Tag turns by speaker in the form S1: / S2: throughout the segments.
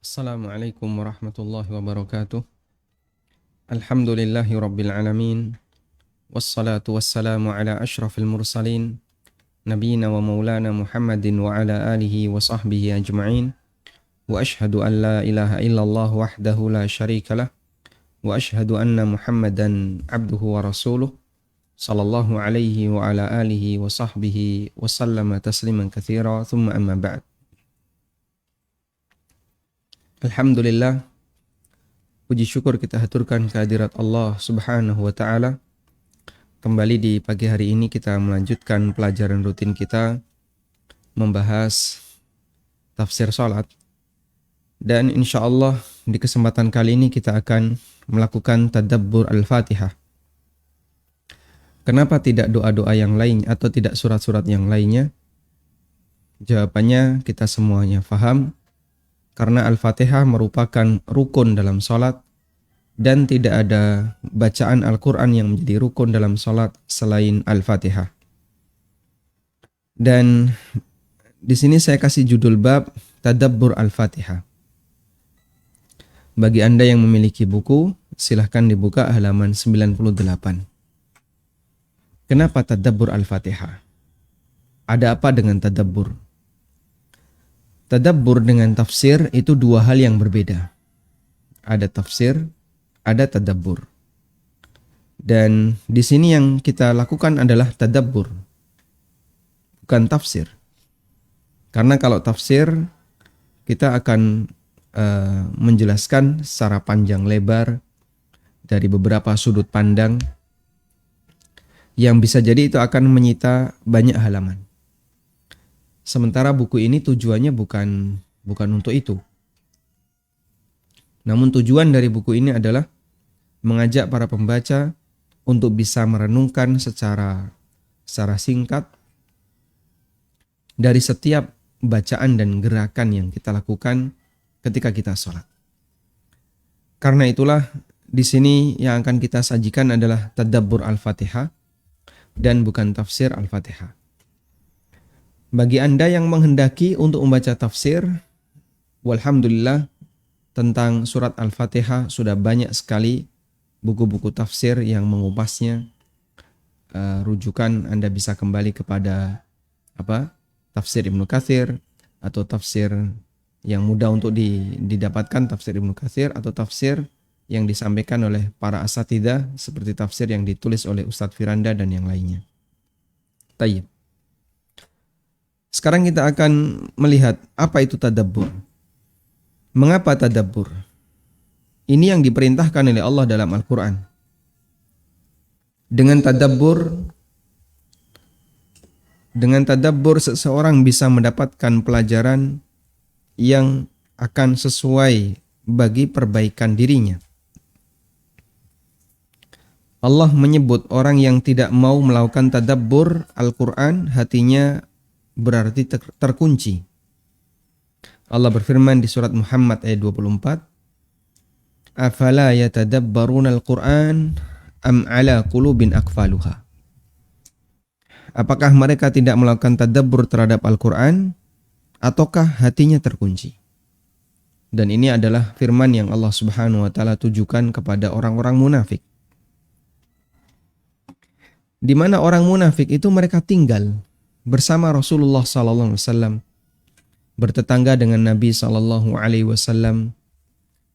S1: Assalamualaikum warahmatullahi wabarakatuh. Alhamdulillahi rabbil alamin. Wassalatu wassalamu ala ashrafil mursalin. Nabiyina wa maulana Muhammadin wa ala alihi wa sahbihi ajma'in. Wa ashhadu an la ilaha illallah wahdahu la syarika lah. Wa ashhadu anna Muhammadan abduhu wa rasuluh. Sallallahu alaihi wa ala alihi wa sahbihi wa sallama tasliman katsira. Thumma amma ba'd. Alhamdulillah, puji syukur kita haturkan kehadirat Allah Subhanahu wa Ta'ala. Kembali di pagi hari ini kita melanjutkan pelajaran rutin kita membahas tafsir salat. Dan insya Allah di kesempatan kali ini kita akan melakukan tadabbur Al-Fatihah. Kenapa tidak doa-doa yang lain atau tidak surat-surat yang lainnya? Jawabannya kita semuanya faham. Karena Al-Fatihah merupakan rukun dalam sholat dan tidak ada bacaan Al-Quran yang menjadi rukun dalam sholat selain Al-Fatihah. Dan di sini saya kasih judul bab Tadabbur Al-Fatihah. Bagi Anda yang memiliki buku, silahkan dibuka halaman 98. Kenapa Tadabbur Al-Fatihah? Ada apa dengan Tadabbur? Tadabbur dengan tafsir itu dua hal yang berbeda. Ada tafsir, ada tadabbur. Dan di sini yang kita lakukan adalah tadabbur, bukan tafsir. Karena kalau tafsir, kita akan menjelaskan secara panjang lebar dari beberapa sudut pandang yang bisa jadi itu akan menyita banyak halaman. Sementara buku ini tujuannya bukan untuk itu. Namun tujuan dari buku ini adalah mengajak para pembaca untuk bisa merenungkan secara singkat dari setiap bacaan dan gerakan yang kita lakukan ketika kita sholat. Karena itulah di sini yang akan kita sajikan adalah tadabbur Al-Fatihah dan bukan tafsir Al-Fatihah. Bagi Anda yang menghendaki untuk membaca tafsir, walhamdulillah tentang surat Al-Fatihah sudah banyak sekali buku-buku tafsir yang mengupasnya. Rujukan Anda bisa kembali kepada tafsir Ibnu Katsir atau tafsir yang mudah untuk didapatkan, tafsir Ibnu Katsir atau tafsir yang disampaikan oleh para asatidzah seperti tafsir yang ditulis oleh Ustadz Firanda dan yang lainnya. Tayyib. Sekarang kita akan melihat apa itu tadabbur. Mengapa tadabbur? Ini yang diperintahkan oleh Allah dalam Al-Quran. Dengan tadabbur seseorang bisa mendapatkan pelajaran yang akan sesuai bagi perbaikan dirinya. Allah menyebut orang yang tidak mau melakukan tadabbur Al-Quran, hatinya berarti terkunci. Allah berfirman di surat Muhammad ayat 24, "Afala yatadabbaruna al-Qur'an am ala qulubin aqfaluha?" Apakah mereka tidak melakukan tadabbur terhadap Al-Qur'an ataukah hatinya terkunci? Dan ini adalah firman yang Allah Subhanahu wa taala tujukan kepada orang-orang munafik. Di mana orang munafik itu mereka tinggal bersama Rasulullah SAW, bertetangga dengan Nabi SAW.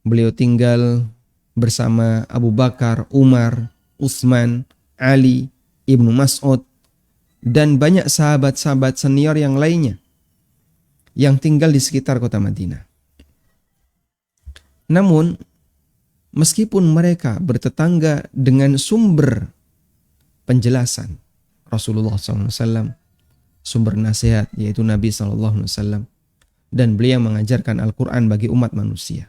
S1: Beliau tinggal bersama Abu Bakar, Umar, Utsman, Ali, Ibnu Mas'ud, dan banyak sahabat-sahabat senior yang lainnya yang tinggal di sekitar kota Madinah. Namun, meskipun mereka bertetangga dengan sumber penjelasan Rasulullah SAW, sumber nasihat yaitu Nabi SAW, dan beliau mengajarkan Al-Quran bagi umat manusia.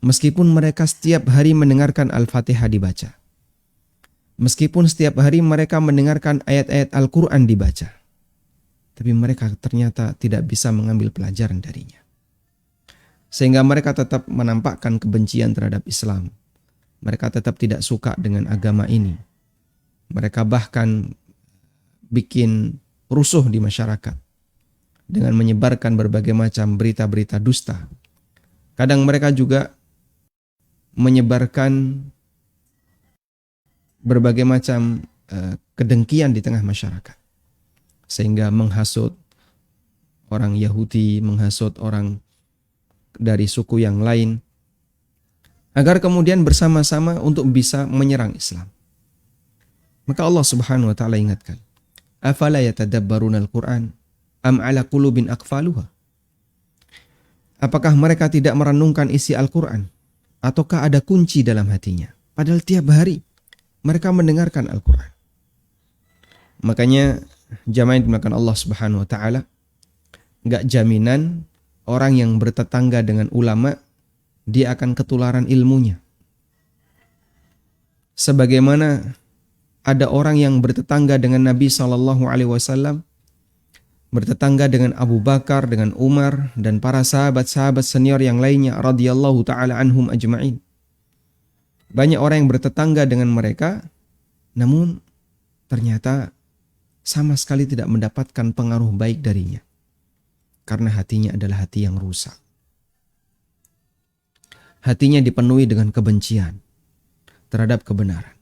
S1: Meskipun mereka setiap hari mendengarkan Al-Fatihah dibaca, meskipun setiap hari mereka mendengarkan ayat-ayat Al-Quran dibaca, tapi mereka ternyata tidak bisa mengambil pelajaran darinya. Sehingga mereka tetap menampakkan kebencian terhadap Islam. Mereka tetap tidak suka dengan agama ini. Mereka bahkan bikin rusuh di masyarakat dengan menyebarkan berbagai macam berita-berita dusta Kadang mereka juga menyebarkan berbagai macam kedengkian di tengah masyarakat. Sehingga menghasut orang Yahudi, menghasut orang dari suku yang lain, agar kemudian bersama-sama untuk bisa menyerang Islam. Maka Allah Subhanahu wa taala ingatkan, "Afala yatadabbaruna al-Qur'an am 'ala qulubin aqfaluha?" Apakah mereka tidak merenungkan isi Al-Qur'an ataukah ada kunci dalam hatinya? Padahal tiap hari mereka mendengarkan Al-Qur'an. Makanya jamaah yang dimuliakan Allah Subhanahu wa taala, enggak jaminan orang yang bertetangga dengan ulama dia akan ketularan ilmunya. Sebagaimana ada orang yang bertetangga dengan Nabi SAW, bertetangga dengan Abu Bakar, dengan Umar, dan para sahabat-sahabat senior yang lainnya radhiyallahu ta'ala anhum ajma'in. Banyak orang yang bertetangga dengan mereka, namun ternyata sama sekali tidak mendapatkan pengaruh baik darinya. Karena hatinya adalah hati yang rusak. Hatinya dipenuhi dengan kebencian terhadap kebenaran.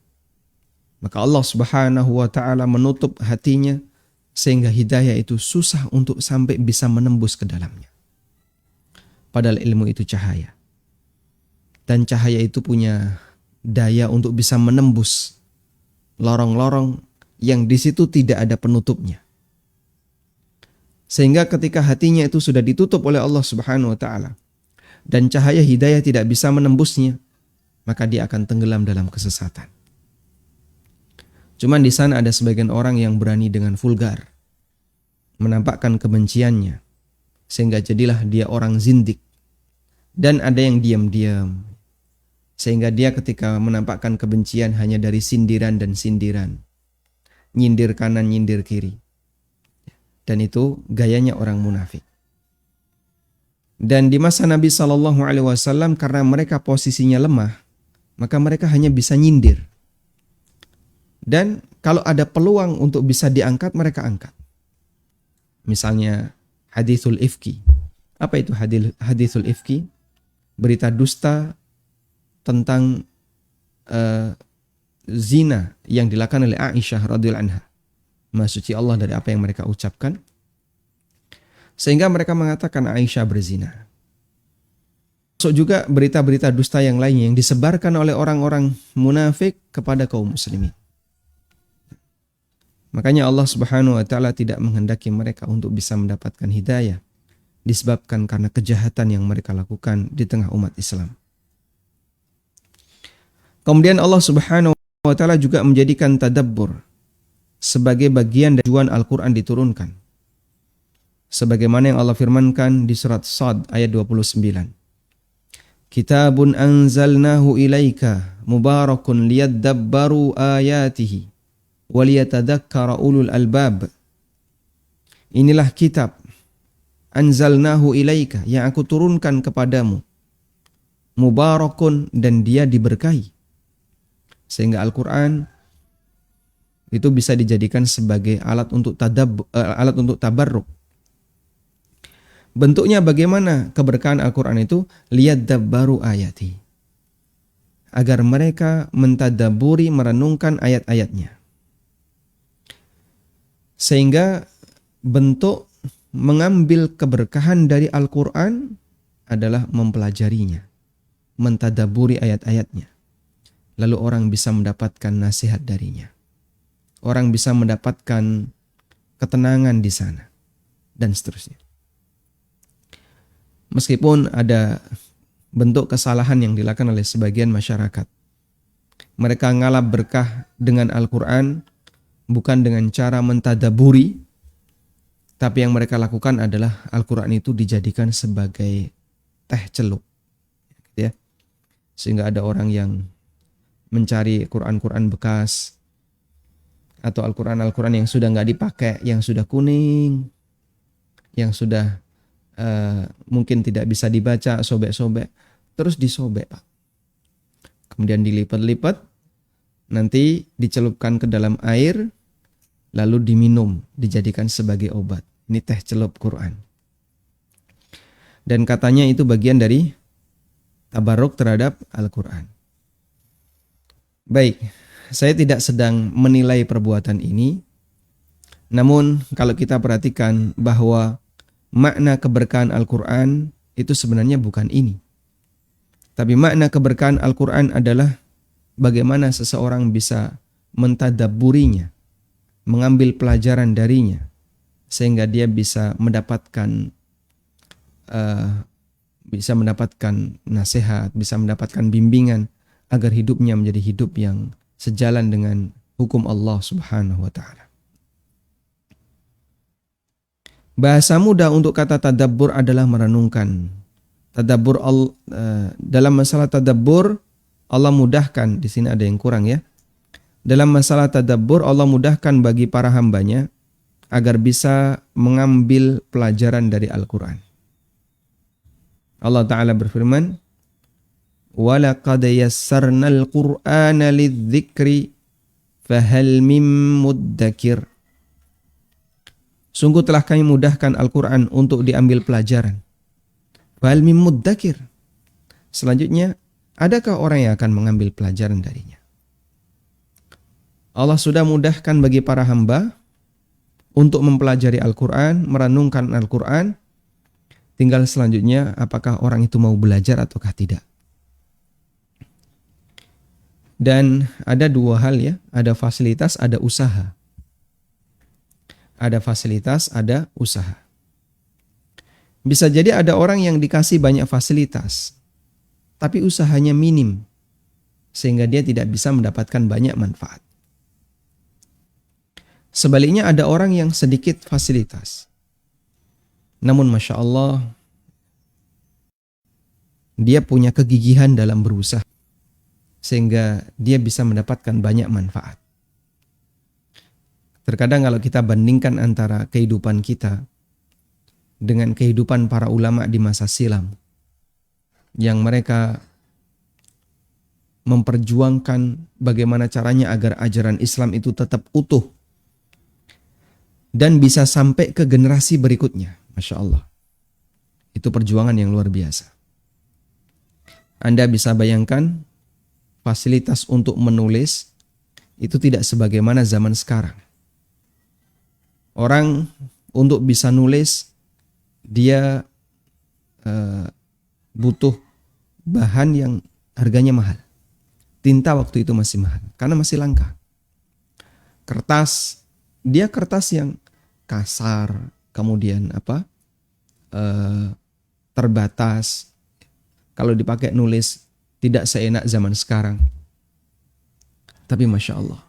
S1: Maka Allah Subhanahu wa taala menutup hatinya sehingga hidayah itu susah untuk sampai bisa menembus ke dalamnya. Padahal ilmu itu cahaya. Dan cahaya itu punya daya untuk bisa menembus lorong-lorong yang di situ tidak ada penutupnya. Sehingga ketika hatinya itu sudah ditutup oleh Allah Subhanahu wa taala dan cahaya hidayah tidak bisa menembusnya, maka dia akan tenggelam dalam kesesatan. Cuman di sana ada sebagian orang yang berani dengan vulgar menampakkan kebenciannya sehingga jadilah dia orang zindik. Dan ada yang diam-diam sehingga dia ketika menampakkan kebencian hanya dari sindiran dan sindiran, nyindir kanan nyindir kiri. Dan itu gayanya orang munafik. Dan di masa Nabi SAW, karena mereka posisinya lemah, maka mereka hanya bisa nyindir. Dan kalau ada peluang untuk bisa diangkat, mereka angkat. Misalnya hadithul ifki. Apa itu hadithul ifki? Berita dusta tentang zina yang dilakukan oleh Aisyah radhiyallahu anha. Maha suci Allah dari apa yang mereka ucapkan. Sehingga mereka mengatakan Aisyah berzina. Masuk juga berita-berita dusta yang lainnya yang disebarkan oleh orang-orang munafik kepada kaum muslimin. Makanya Allah Subhanahu wa taala tidak menghendaki mereka untuk bisa mendapatkan hidayah disebabkan karena kejahatan yang mereka lakukan di tengah umat Islam. Kemudian Allah Subhanahu wa taala juga menjadikan tadabbur sebagai bagian dari tujuan Al-Qur'an diturunkan. Sebagaimana yang Allah firmankan di surat Shad ayat 29. Kitabun anzalnahu ilaika mubarakun liyadabbaru ayatihi waliyatadzakkara ulul albab. Inilah kitab anzalnahu ilaika yang aku turunkan kepadamu, mubarakun, dan dia diberkahi. Sehingga Al-Qur'an itu bisa dijadikan sebagai alat untuk tabarruk. Bentuknya bagaimana keberkahan Al-Qur'an itu? Liyadabbaru ayati. Agar mereka mentadaburi, merenungkan ayat-ayatnya. Sehingga bentuk mengambil keberkahan dari Al-Quran adalah mempelajarinya, mentadaburi ayat-ayatnya. Lalu orang bisa mendapatkan nasihat darinya. Orang bisa mendapatkan ketenangan di sana. Dan seterusnya. Meskipun ada bentuk kesalahan yang dilakukan oleh sebagian masyarakat. Mereka ngalap berkah dengan Al-Quran bukan dengan cara mentadaburi, tapi yang mereka lakukan adalah Al-Quran itu dijadikan sebagai teh celup, ya. Sehingga ada orang yang mencari Quran-Quran bekas atau Al-Quran yang sudah nggak dipakai, yang sudah kuning, yang sudah mungkin tidak bisa dibaca, sobek-sobek, terus disobek, Pak. Kemudian dilipat-lipat, nanti dicelupkan ke dalam air, lalu diminum, dijadikan sebagai obat. Ini teh celup Quran. Dan katanya itu bagian dari tabarruk terhadap Al-Quran. Baik, saya tidak sedang menilai perbuatan ini, namun kalau kita perhatikan bahwa makna keberkahan Al-Quran itu sebenarnya bukan ini. Tapi makna keberkahan Al-Quran adalah bagaimana seseorang bisa mentadabburinya, mengambil pelajaran darinya, sehingga dia bisa mendapatkan nasihat, bisa mendapatkan bimbingan agar hidupnya menjadi hidup yang sejalan dengan hukum Allah Subhanahu wa taala. Bahasa mudah untuk kata tadabbur adalah merenungkan. Dalam masalah tadabbur Allah mudahkan, di sini ada yang kurang ya. Dalam masalah tadabbur Allah mudahkan bagi para hambanya agar bisa mengambil pelajaran dari Al-Quran. Allah Ta'ala berfirman, وَلَقَدْ يَسَّرْنَا الْقُرْآنَ لِلذِّكْرِ فَهَلْ مِن مُدَّكِرٍ. Sungguh telah kami mudahkan Al-Quran untuk diambil pelajaran. فَهَلْ مِن مُدَّكِرٍ. Selanjutnya, adakah orang yang akan mengambil pelajaran darinya? Allah sudah mudahkan bagi para hamba untuk mempelajari Al-Quran, merenungkan Al-Quran. Tinggal selanjutnya, apakah orang itu mau belajar ataukah tidak. Dan ada dua hal ya, ada fasilitas, ada usaha. Ada fasilitas, ada usaha. Bisa jadi ada orang yang dikasih banyak fasilitas, tapi usahanya minim, sehingga dia tidak bisa mendapatkan banyak manfaat. Sebaliknya ada orang yang sedikit fasilitas, namun Masya Allah, dia punya kegigihan dalam berusaha, sehingga dia bisa mendapatkan banyak manfaat. Terkadang kalau kita bandingkan antara kehidupan kita dengan kehidupan para ulama di masa silam, yang mereka memperjuangkan bagaimana caranya agar ajaran Islam itu tetap utuh dan bisa sampai ke generasi berikutnya. Masya Allah. Itu perjuangan yang luar biasa. Anda bisa bayangkan fasilitas untuk menulis itu tidak sebagaimana zaman sekarang. Orang untuk bisa nulis, dia butuh bahan yang harganya mahal. Tinta waktu itu masih mahal, karena masih langka. Kertas, dia kertas yang kasar, kemudian terbatas. Kalau dipakai nulis tidak seenak zaman sekarang. Tapi Masya Allah,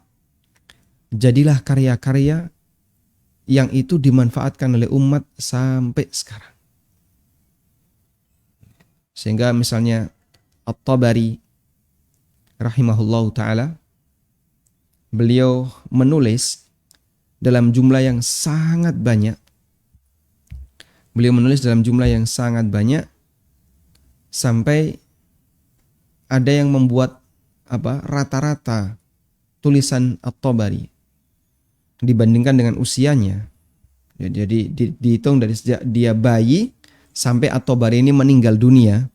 S1: jadilah karya-karya yang itu dimanfaatkan oleh umat sampai sekarang. Sehingga misalnya At-Tabari rahimahullahu ta'ala, beliau menulis dalam jumlah yang sangat banyak. Beliau menulis dalam jumlah yang sangat banyak sampai ada yang membuat rata-rata tulisan At-Tabari dibandingkan dengan usianya. Jadi dihitung dari sejak dia bayi sampai At-Tabari ini meninggal dunia,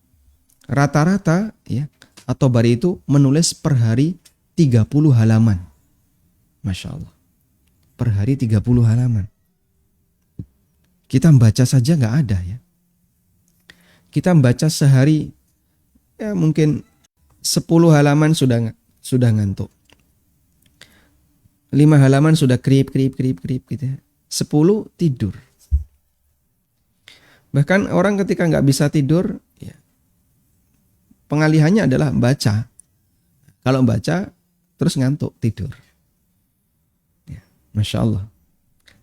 S1: rata-rata ya At-Tabari itu menulis per hari 30 halaman. Masya Allah. Per hari 30 halaman. Kita membaca saja nggak ada ya. Kita membaca sehari ya mungkin 10 halaman sudah ngantuk. 5 halaman sudah krip gitu ya. 10 tidur. Bahkan orang ketika nggak bisa tidur, ya, pengalihannya adalah baca. Kalau baca terus ngantuk, tidur. Ya, Masya Allah.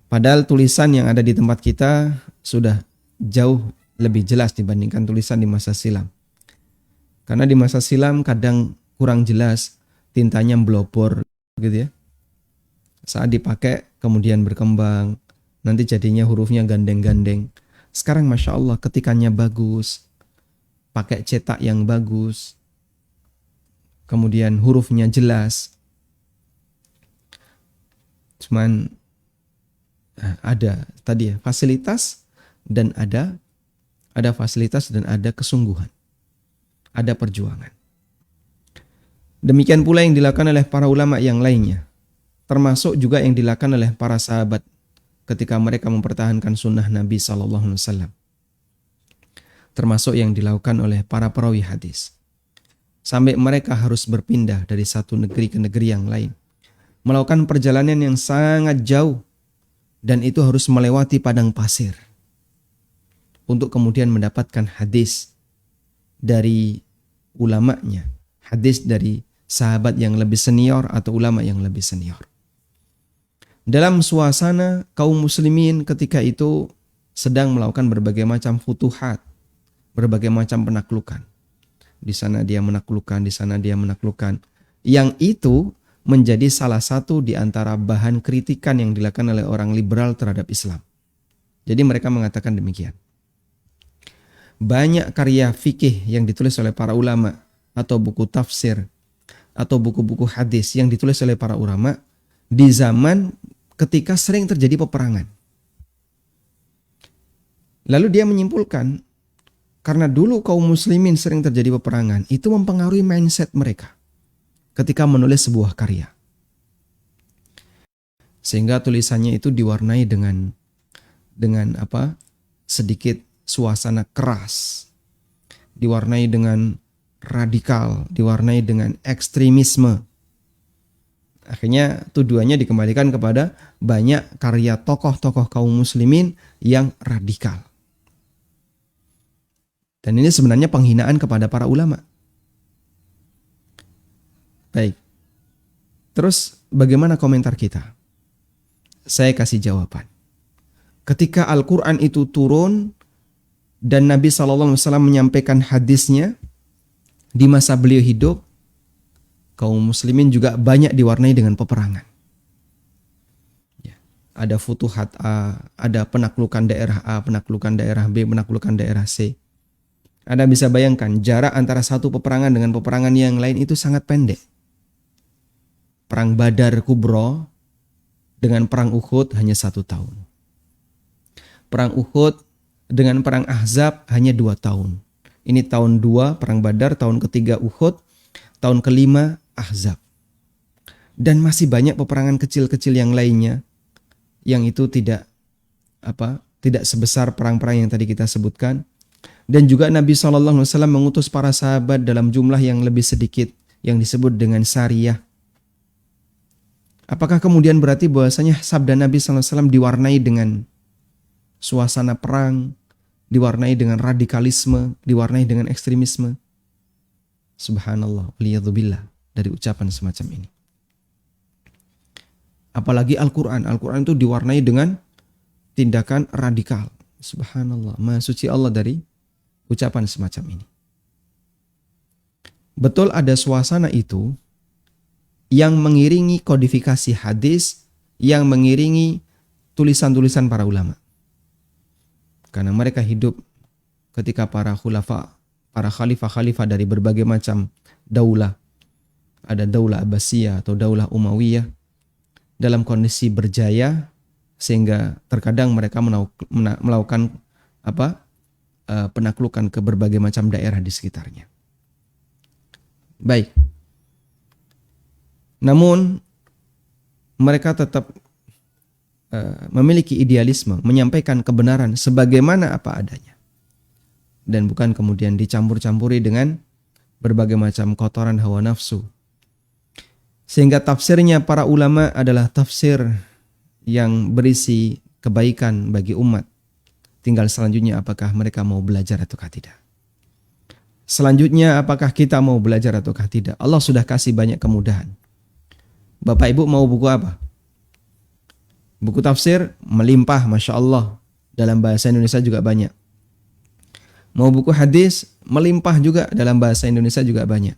S1: Padahal tulisan yang ada di tempat kita sudah jauh lebih jelas dibandingkan tulisan di masa silam. Karena di masa silam kadang kurang jelas, tintanya blobor gitu ya. Saat dipakai kemudian berkembang, nanti jadinya hurufnya gandeng-gandeng. Sekarang Masya Allah ketikannya bagus, pakai cetak yang bagus, kemudian hurufnya jelas. Cuman ada tadi ya fasilitas dan ada fasilitas dan ada kesungguhan. ada perjuangan. Demikian pula yang dilakukan oleh para ulama yang lainnya, termasuk juga yang dilakukan oleh para sahabat ketika mereka mempertahankan sunnah Nabi SAW. Termasuk yang dilakukan oleh para perawi hadis. Sampai mereka harus berpindah dari satu negeri ke negeri yang lain. Melakukan perjalanan yang sangat jauh. Dan itu harus melewati padang pasir. Untuk kemudian mendapatkan hadis dari ulamanya. Hadis dari sahabat yang lebih senior atau ulama yang lebih senior. Dalam suasana kaum muslimin ketika itu sedang melakukan berbagai macam futuhat, berbagai macam penaklukan. Di sana dia menaklukkan, di sana dia menaklukkan. Yang itu menjadi salah satu di antara bahan kritikan yang dilakukan oleh orang liberal terhadap Islam. Jadi mereka mengatakan demikian. Banyak karya fikih yang ditulis oleh para ulama atau buku tafsir atau buku-buku hadis yang ditulis oleh para ulama di zaman ketika sering terjadi peperangan. Lalu dia menyimpulkan, karena dulu kaum muslimin sering terjadi peperangan, itu mempengaruhi mindset mereka ketika menulis sebuah karya. Sehingga tulisannya itu diwarnai dengan sedikit suasana keras, diwarnai dengan radikal, diwarnai dengan ekstremisme. Akhirnya tuduhannya dikembalikan kepada banyak karya tokoh-tokoh kaum muslimin yang radikal. Dan ini sebenarnya penghinaan kepada para ulama. Baik. Terus bagaimana komentar kita? Saya kasih jawaban. Ketika Al-Quran itu turun dan Nabi SAW menyampaikan hadisnya di masa beliau hidup, kaum muslimin juga banyak diwarnai dengan peperangan. Ya. Ada futuhat A, ada penaklukan daerah A, penaklukan daerah B, penaklukan daerah C. Anda bisa bayangkan jarak antara satu peperangan dengan peperangan yang lain itu sangat pendek. Perang Badar Kubro dengan perang Uhud hanya 1 tahun. Perang Uhud dengan perang Ahzab hanya 2 tahun. Ini tahun 2 perang Badar, tahun ketiga Uhud, tahun kelima Ahzab. Dan masih banyak peperangan kecil-kecil yang lainnya yang itu tidak sebesar perang-perang yang tadi kita sebutkan. Dan juga Nabi SAW mengutus para sahabat dalam jumlah yang lebih sedikit yang disebut dengan sariyah. Apakah kemudian berarti bahwasanya sabda Nabi SAW diwarnai dengan suasana perang, diwarnai dengan radikalisme, diwarnai dengan ekstremisme? Subhanallah, waliyadzubillah, dari ucapan semacam ini. Apalagi Al-Quran. Al-Quran itu diwarnai dengan tindakan radikal. Subhanallah, maha suci Allah dari ucapan semacam ini. Betul ada suasana itu yang mengiringi kodifikasi hadis, yang mengiringi tulisan-tulisan para ulama. Karena mereka hidup ketika para khalifah-khalifah dari berbagai macam daulah, ada daulah Abbasiyah atau daulah Umayyah, dalam kondisi berjaya, sehingga terkadang mereka melakukan penaklukan ke berbagai macam daerah di sekitarnya. Baik. Namun mereka tetap memiliki idealisme, menyampaikan kebenaran sebagaimana apa adanya. Dan bukan kemudian dicampur-campuri dengan berbagai macam kotoran hawa nafsu. Sehingga tafsirnya para ulama adalah tafsir yang berisi kebaikan bagi umat. Tinggal selanjutnya apakah mereka mau belajar ataukah tidak. Selanjutnya apakah kita mau belajar ataukah tidak. Allah sudah kasih banyak kemudahan. Bapak Ibu mau buku apa? Buku tafsir melimpah, Masya Allah. Dalam bahasa Indonesia juga banyak. Mau buku hadis melimpah juga, dalam bahasa Indonesia juga banyak.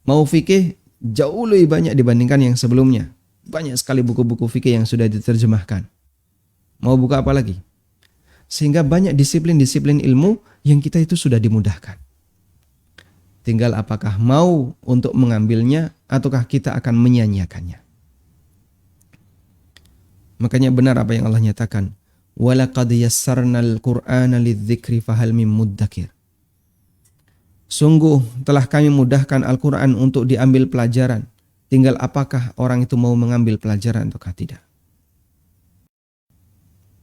S1: Mau fikih jauh lebih banyak dibandingkan yang sebelumnya. Banyak sekali buku-buku fikih yang sudah diterjemahkan. Mau buku apa lagi? Sehingga banyak disiplin-disiplin ilmu yang kita itu sudah dimudahkan. Tinggal apakah mau untuk mengambilnya ataukah kita akan menyia-nyiakannya. Makanya benar apa yang Allah nyatakan. وَلَقَدْ يَسَّرْنَا الْقُرْآنَ لِلذِّكْرِ فَهَلْ مِن مُدَّكِرٍ. Sungguh telah kami mudahkan Al-Quran untuk diambil pelajaran. Tinggal apakah orang itu mau mengambil pelajaran ataukah tidak.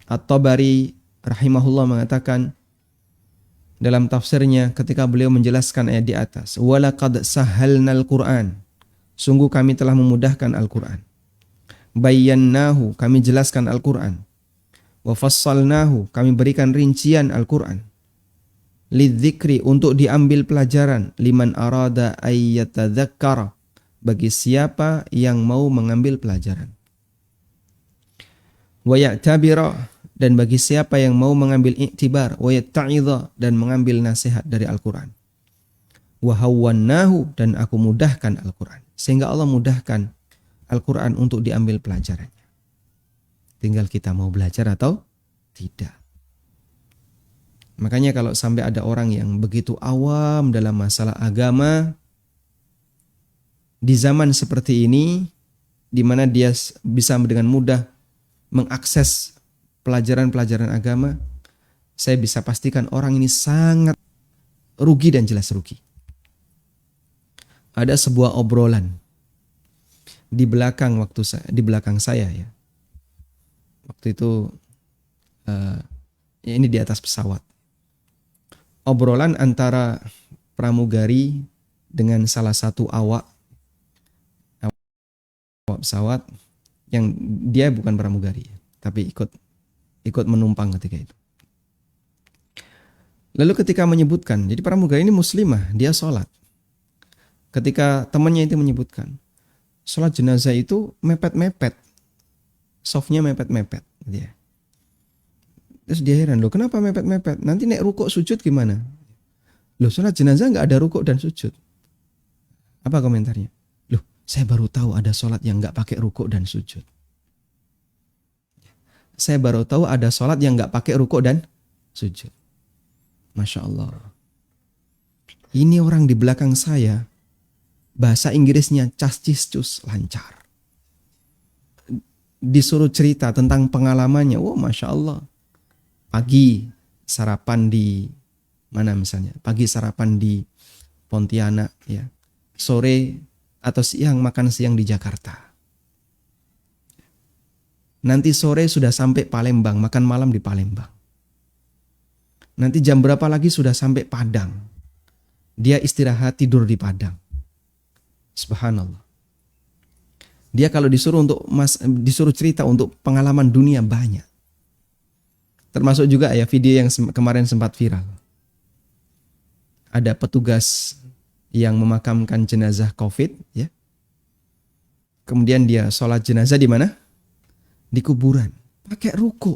S1: At-Tabari rahimahullah mengatakan dalam tafsirnya ketika beliau menjelaskan ayat di atas, walaqad sahhalnal Qur'an, sungguh kami telah memudahkan Al-Qur'an. Bayyannahu, kami jelaskan Al-Qur'an. Wa fassalnahu, kami berikan rincian Al-Qur'an. Lidzikri, untuk diambil pelajaran. Liman arada ayyatadzakkara, bagi siapa yang mau mengambil pelajaran. Wa ya'tabira, dan bagi siapa yang mau mengambil iktibar. Wa yatta'idha, dan mengambil nasihat dari Al-Quran. Wa hawwannahu, dan aku mudahkan Al-Quran. Sehingga Allah mudahkan Al-Quran untuk diambil pelajarannya. Tinggal kita mau belajar atau tidak. Makanya kalau sampai ada orang yang begitu awam dalam masalah agama, di zaman seperti ini, di mana dia bisa dengan mudah mengakses pelajaran-pelajaran agama, saya bisa pastikan orang ini sangat rugi dan jelas rugi. Ada sebuah obrolan di belakang saya ya. Waktu itu ini di atas pesawat. Obrolan antara pramugari dengan salah satu awak pesawat yang dia bukan pramugari, tapi ikut menumpang ketika itu. Lalu ketika menyebutkan, jadi pramugari ini muslimah, dia sholat. Ketika temannya itu menyebutkan, sholat jenazah itu mepet-mepet, softnya mepet-mepet. Gitu ya. Terus dia heran, loh kenapa mepet-mepet? Nanti nek rukuk sujud gimana? Loh sholat jenazah nggak ada rukuk dan sujud. Apa komentarnya? Loh saya baru tahu ada sholat yang nggak pakai rukuk dan sujud. Saya baru tahu ada sholat yang nggak pakai rukuk dan sujud. Masya Allah. Ini orang di belakang saya, bahasa Inggrisnya cas-cis-cus, lancar. Disuruh cerita tentang pengalamannya, Masya Allah. Pagi sarapan di mana misalnya? Pagi sarapan di Pontianak, ya. Sore atau siang makan siang di Jakarta. Nanti sore sudah sampai Palembang, makan malam di Palembang. Nanti jam berapa lagi sudah sampai Padang. Dia istirahat tidur di Padang. Subhanallah. Dia kalau disuruh cerita untuk pengalaman dunia banyak. Termasuk juga ya video yang kemarin sempat viral. Ada petugas yang memakamkan jenazah COVID, ya. Kemudian dia sholat jenazah di mana? Di kuburan. Pakai ruku.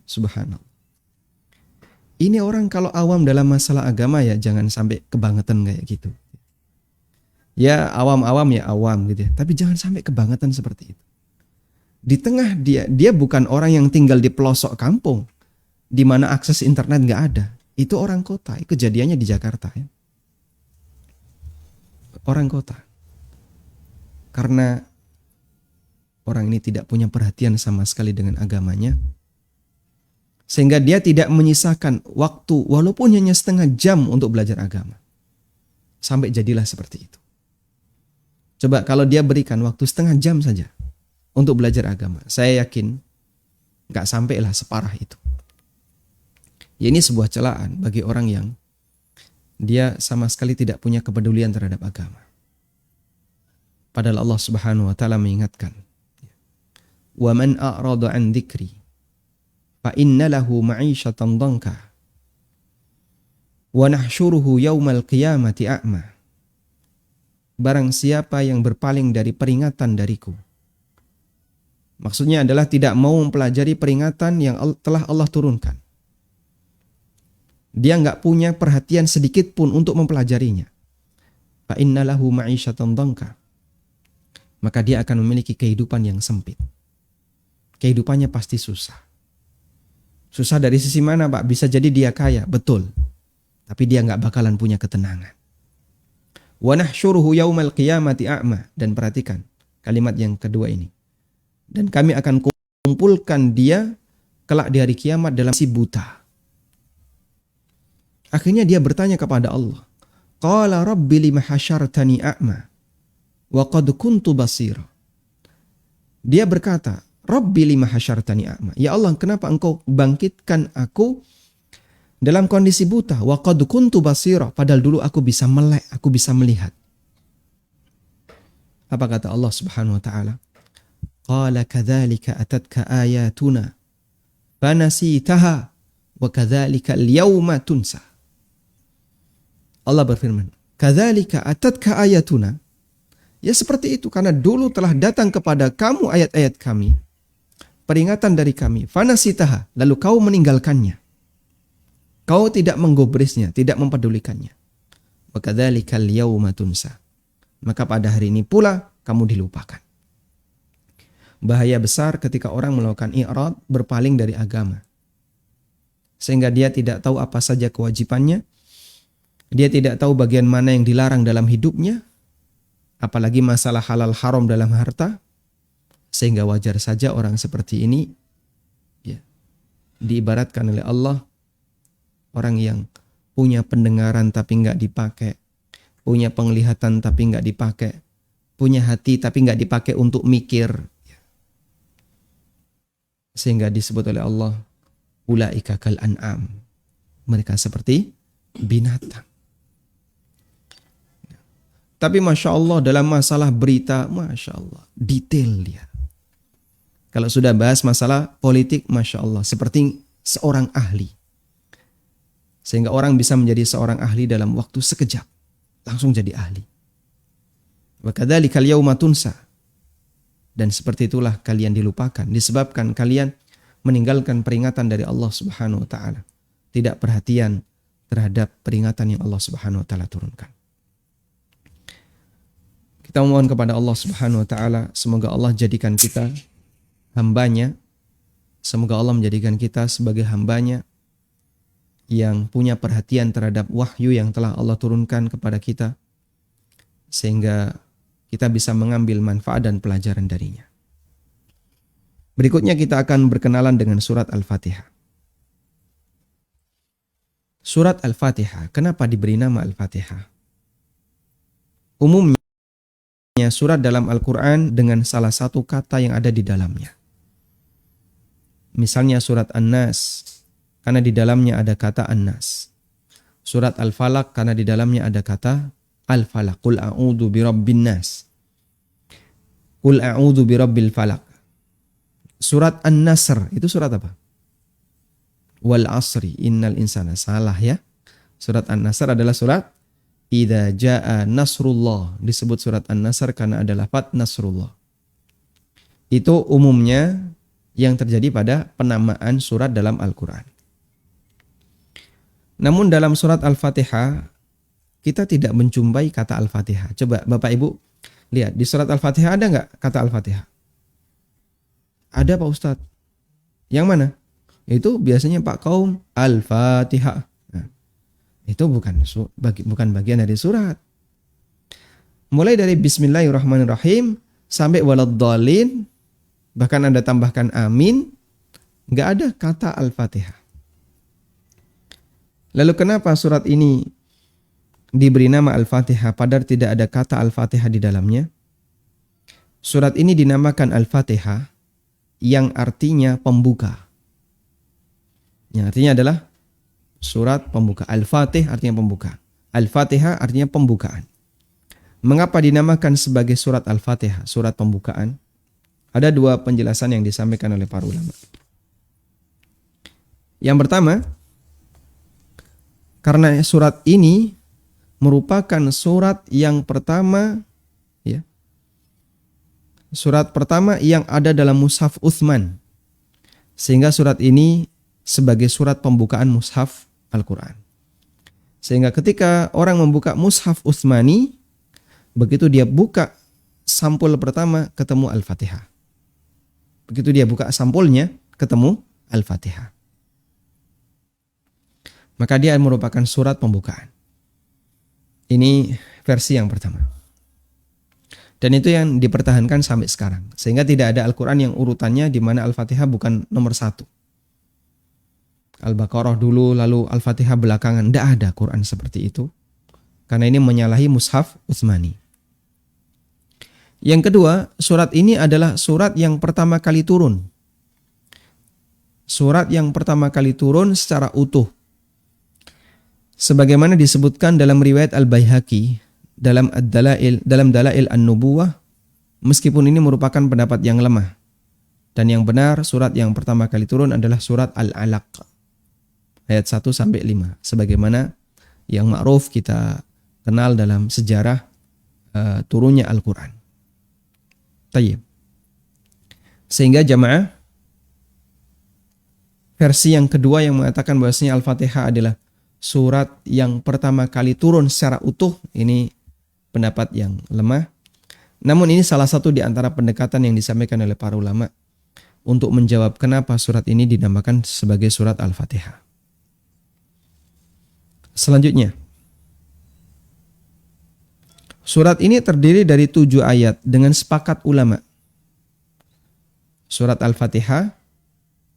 S1: Subhanallah. Ini orang kalau awam dalam masalah agama ya jangan sampai kebangetan kayak gitu. Ya awam-awam ya awam gitu ya. Tapi jangan sampai kebangetan seperti itu. Di tengah dia bukan orang yang tinggal di pelosok kampung, di mana akses internet nggak ada. Itu orang kota. Kejadiannya di Jakarta ya. Orang kota. Karena orang ini tidak punya perhatian sama sekali dengan agamanya, sehingga dia tidak menyisakan waktu walaupun hanya setengah jam untuk belajar agama. Sampai jadilah seperti itu. Coba kalau dia berikan waktu setengah jam saja untuk belajar agama, saya yakin gak sampailah separah itu. Ya, ini sebuah celaan bagi orang yang dia sama sekali tidak punya kepedulian terhadap agama. Padahal Allah Subhanahu wa taala mengingatkan, "Wa man a'rada 'an dzikri fa inna lahu ma'isyatan dhanka wa nahsyuruhu yaumal qiyamati a'ma." Barang siapa yang berpaling dari peringatan dariku. Maksudnya adalah tidak mau mempelajari peringatan yang telah Allah turunkan. Dia nggak punya perhatian sedikit pun untuk mempelajarinya. Fa inna lahu ma'isyatan dhanka. Maka dia akan memiliki kehidupan yang sempit. Kehidupannya pasti susah. Susah dari sisi mana, Pak? Bisa jadi dia kaya, betul. Tapi dia nggak bakalan punya ketenangan. Wa nahsyuruhu yaumal qiyamati a'ma. Dan perhatikan kalimat yang kedua ini. Dan kami akan kumpulkan dia kelak di hari kiamat dalam si buta. Akhirnya dia bertanya kepada Allah, Qala rabbi lima hasyartani a'ma wa qad kuntu basira. Dia berkata, Rabbi lima hasyartani a'ma. Ya Allah, kenapa engkau bangkitkan aku dalam kondisi buta? Wa qad kuntu basira. Padahal dulu aku bisa melek, aku bisa melihat. Apa kata Allah Subhanahu wa taala? Qala kadzalika atatka ayatuna fanasitaha wa kadzalika al-yawma tunsa. Allah berfirman, kadzalika atatka ayatuna. Ya seperti itu, karena dulu telah datang kepada kamu ayat-ayat kami, peringatan dari kami, fanasitaha, lalu kau meninggalkannya. Kau tidak menggubrisnya, tidak mempedulikannya. Wa kadzalika al-yawma tunsa. Maka pada hari ini pula kamu dilupakan. Bahaya besar ketika orang melakukan i'rad, berpaling dari agama. Sehingga dia tidak tahu apa saja kewajibannya, dia tidak tahu bagian mana yang dilarang dalam hidupnya, apalagi masalah halal haram dalam harta, sehingga wajar saja orang seperti ini ya, diibaratkan oleh Allah orang yang punya pendengaran tapi nggak dipakai, punya penglihatan tapi nggak dipakai, punya hati tapi nggak dipakai untuk mikir, sehingga disebut oleh Allah ulaika kal an'am, mereka seperti binatang. Tapi Masya Allah dalam masalah berita, Masya Allah, detail dia. Kalau sudah bahas masalah politik, Masya Allah, seperti seorang ahli. Sehingga orang bisa menjadi seorang ahli dalam waktu sekejap. Langsung jadi ahli. Wa kadzalika al-yawma tunsa. Dan seperti itulah kalian dilupakan. Disebabkan kalian meninggalkan peringatan dari Allah Subhanahu wa ta'ala. Tidak perhatian terhadap peringatan yang Allah Subhanahu wa ta'ala turunkan. Kita memohon kepada Allah Subhanahu wa ta'ala, semoga Allah jadikan kita hambanya, semoga Allah menjadikan kita sebagai hambanya yang punya perhatian terhadap wahyu yang telah Allah turunkan kepada kita, sehingga kita bisa mengambil manfaat dan pelajaran darinya. Berikutnya kita akan berkenalan dengan surat Al-Fatihah. Surat Al-Fatihah, kenapa diberi nama Al-Fatihah? Umumnya surat dalam Al-Quran dengan salah satu kata yang ada di dalamnya. Misalnya surat An-Nas, karena di dalamnya ada kata An-Nas. Surat Al-Falaq, karena di dalamnya ada kata Al-Falaq. Qul a'udzu birabbin nas. Qul a'udzu birabbil falaq. Surat An-Nasr, itu surat apa? Wal asri innal insana, salah ya. Surat An-Nasr adalah surat Idza jaa nasrullah, disebut surat An-Nasr karena ada lafaz nasrullah. Itu umumnya yang terjadi pada penamaan surat dalam Al-Quran. Namun dalam surat Al-Fatihah kita tidak menjumpai kata Al-Fatihah. Coba Bapak Ibu lihat di surat Al-Fatihah ada nggak kata Al-Fatihah? Ada Pak Ustadz. Yang mana? Itu biasanya Pak Kaum Al-Fatihah. Itu bukan bagian dari surat. Mulai dari Bismillahirrahmanirrahim sampai waladdallin, bahkan Anda tambahkan amin, nggak ada kata Al-Fatihah. Lalu kenapa surat ini diberi nama Al-Fatihah padahal tidak ada kata Al-Fatihah di dalamnya? Surat ini dinamakan Al-Fatihah yang artinya pembuka. Yang artinya adalah surat pembuka. Al-Fatih artinya pembuka. Al-Fatihah artinya pembukaan. Mengapa dinamakan sebagai surat Al-Fatihah, surat pembukaan? Ada dua penjelasan yang disampaikan oleh para ulama. Yang pertama, karena surat ini merupakan surat yang pertama, ya, surat pertama yang ada dalam mushaf Utsman. Sehingga surat ini sebagai surat pembukaan mushaf Al-Quran. Sehingga ketika orang membuka mushaf Utsmani, begitu dia buka sampul pertama ketemu Al-Fatihah. Begitu dia buka sampulnya ketemu Al-Fatihah. Maka dia merupakan surat pembukaan. Ini versi yang pertama. Dan itu yang dipertahankan sampai sekarang. Sehingga tidak ada Al-Quran yang urutannya di mana Al-Fatihah bukan nomor 1. Al-Baqarah dulu, lalu Al-Fatihah belakangan. Tidak ada Quran seperti itu. karena ini menyalahi mushaf Utsmani. Yang kedua, surat ini adalah surat yang pertama kali turun. Surat yang pertama kali turun secara utuh. Sebagaimana disebutkan dalam riwayat Al-Baihaqi dalam Dalail An-Nubuwah, meskipun ini merupakan pendapat yang lemah. Dan yang benar, surat yang pertama kali turun adalah surat Al-Alaq ayat 1 sampai 5, sebagaimana yang ma'ruf kita kenal dalam sejarah turunnya Al-Quran. Tayyib. Sehingga jamaah, versi yang kedua yang mengatakan bahwasanya Al-Fatihah adalah surat yang pertama kali turun secara utuh, ini pendapat yang lemah. Namun ini salah satu di antara pendekatan yang disampaikan oleh para ulama untuk menjawab kenapa surat ini dinamakan sebagai surat Al-Fatihah. Selanjutnya, surat ini terdiri dari 7 ayat dengan sepakat ulama. Surat Al-Fatihah